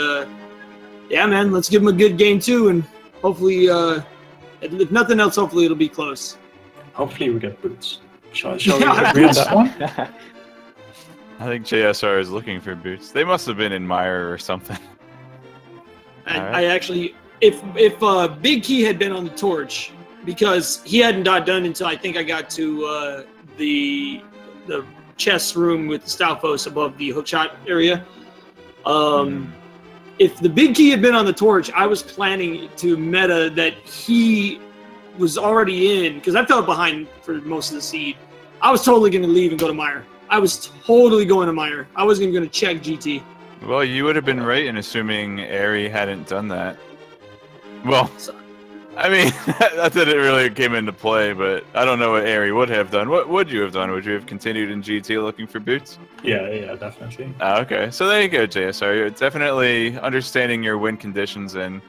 yeah, man, let's give them a good game too, and hopefully, if nothing else, hopefully it'll be close. Hopefully we get boots. Shall we agree on that one? I think JSR is looking for boots. They must have been in Mire or something. I actually, if Big Key had been on the torch, because he hadn't got done until I think I got to the chess room with the Stalfos above the hookshot area. If the Big Key had been on the torch, I was planning to meta that he was already in, because I fell behind for most of the seed. I was totally going to leave and go to Mire. I was totally going to Mire. I wasn't even going to check GT. Well, you would have been right in assuming Eri hadn't done that. Well, I mean, that didn't really came into play, but I don't know what Eri would have done. What would you have done? Would you have continued in GT looking for boots? Yeah, definitely. Okay, so there you go, JSR. You're definitely understanding your win conditions and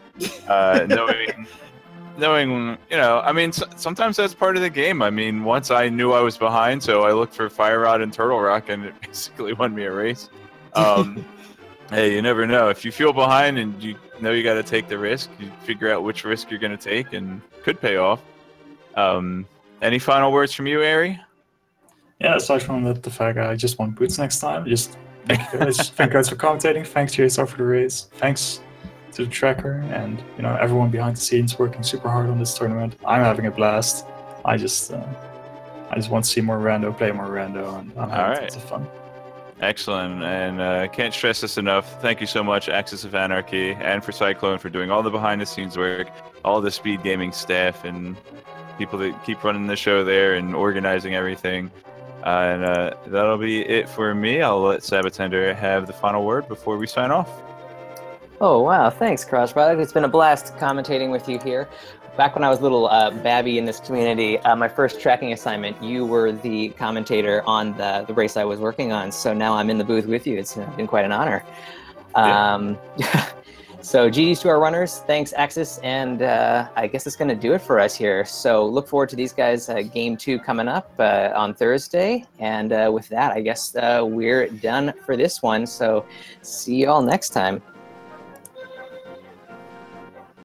knowing, you know, I mean, sometimes that's part of the game. I mean, once I knew I was behind, so I looked for Fire Rod and Turtle Rock, and it basically won me a race. Hey, you never know. If you feel behind and you know you got to take the risk, you figure out which risk you're going to take and could pay off. Any final words from you, Eri? Yeah, aside from the fact I just want boots next time, just thank you guys, thank you guys for commentating. Thanks, JSR, for the race. Thanks to the tracker and, you know, everyone behind the scenes working super hard on this tournament. I'm having a blast. I just want to see more rando, play more rando, and I'm having tons of fun. Excellent, and can't stress this enough. Thank you so much, Axis of Anarchy, and for Cyclone for doing all the behind-the-scenes work, all the Speed Gaming staff, and people that keep running the show there and organizing everything. And that'll be it for me. I'll let Sabatender have the final word before we sign off. Oh, wow. Thanks, Crossbody. It's been a blast commentating with you here. Back when I was a little babby in this community, my first tracking assignment, you were the commentator on the race I was working on. So now I'm in the booth with you. It's been quite an honor. So GG's to our runners. Thanks, Axis. And I guess it's going to do it for us here. So look forward to these guys' Game 2 coming up on Thursday. And with that, I guess we're done for this one. So see you all next time.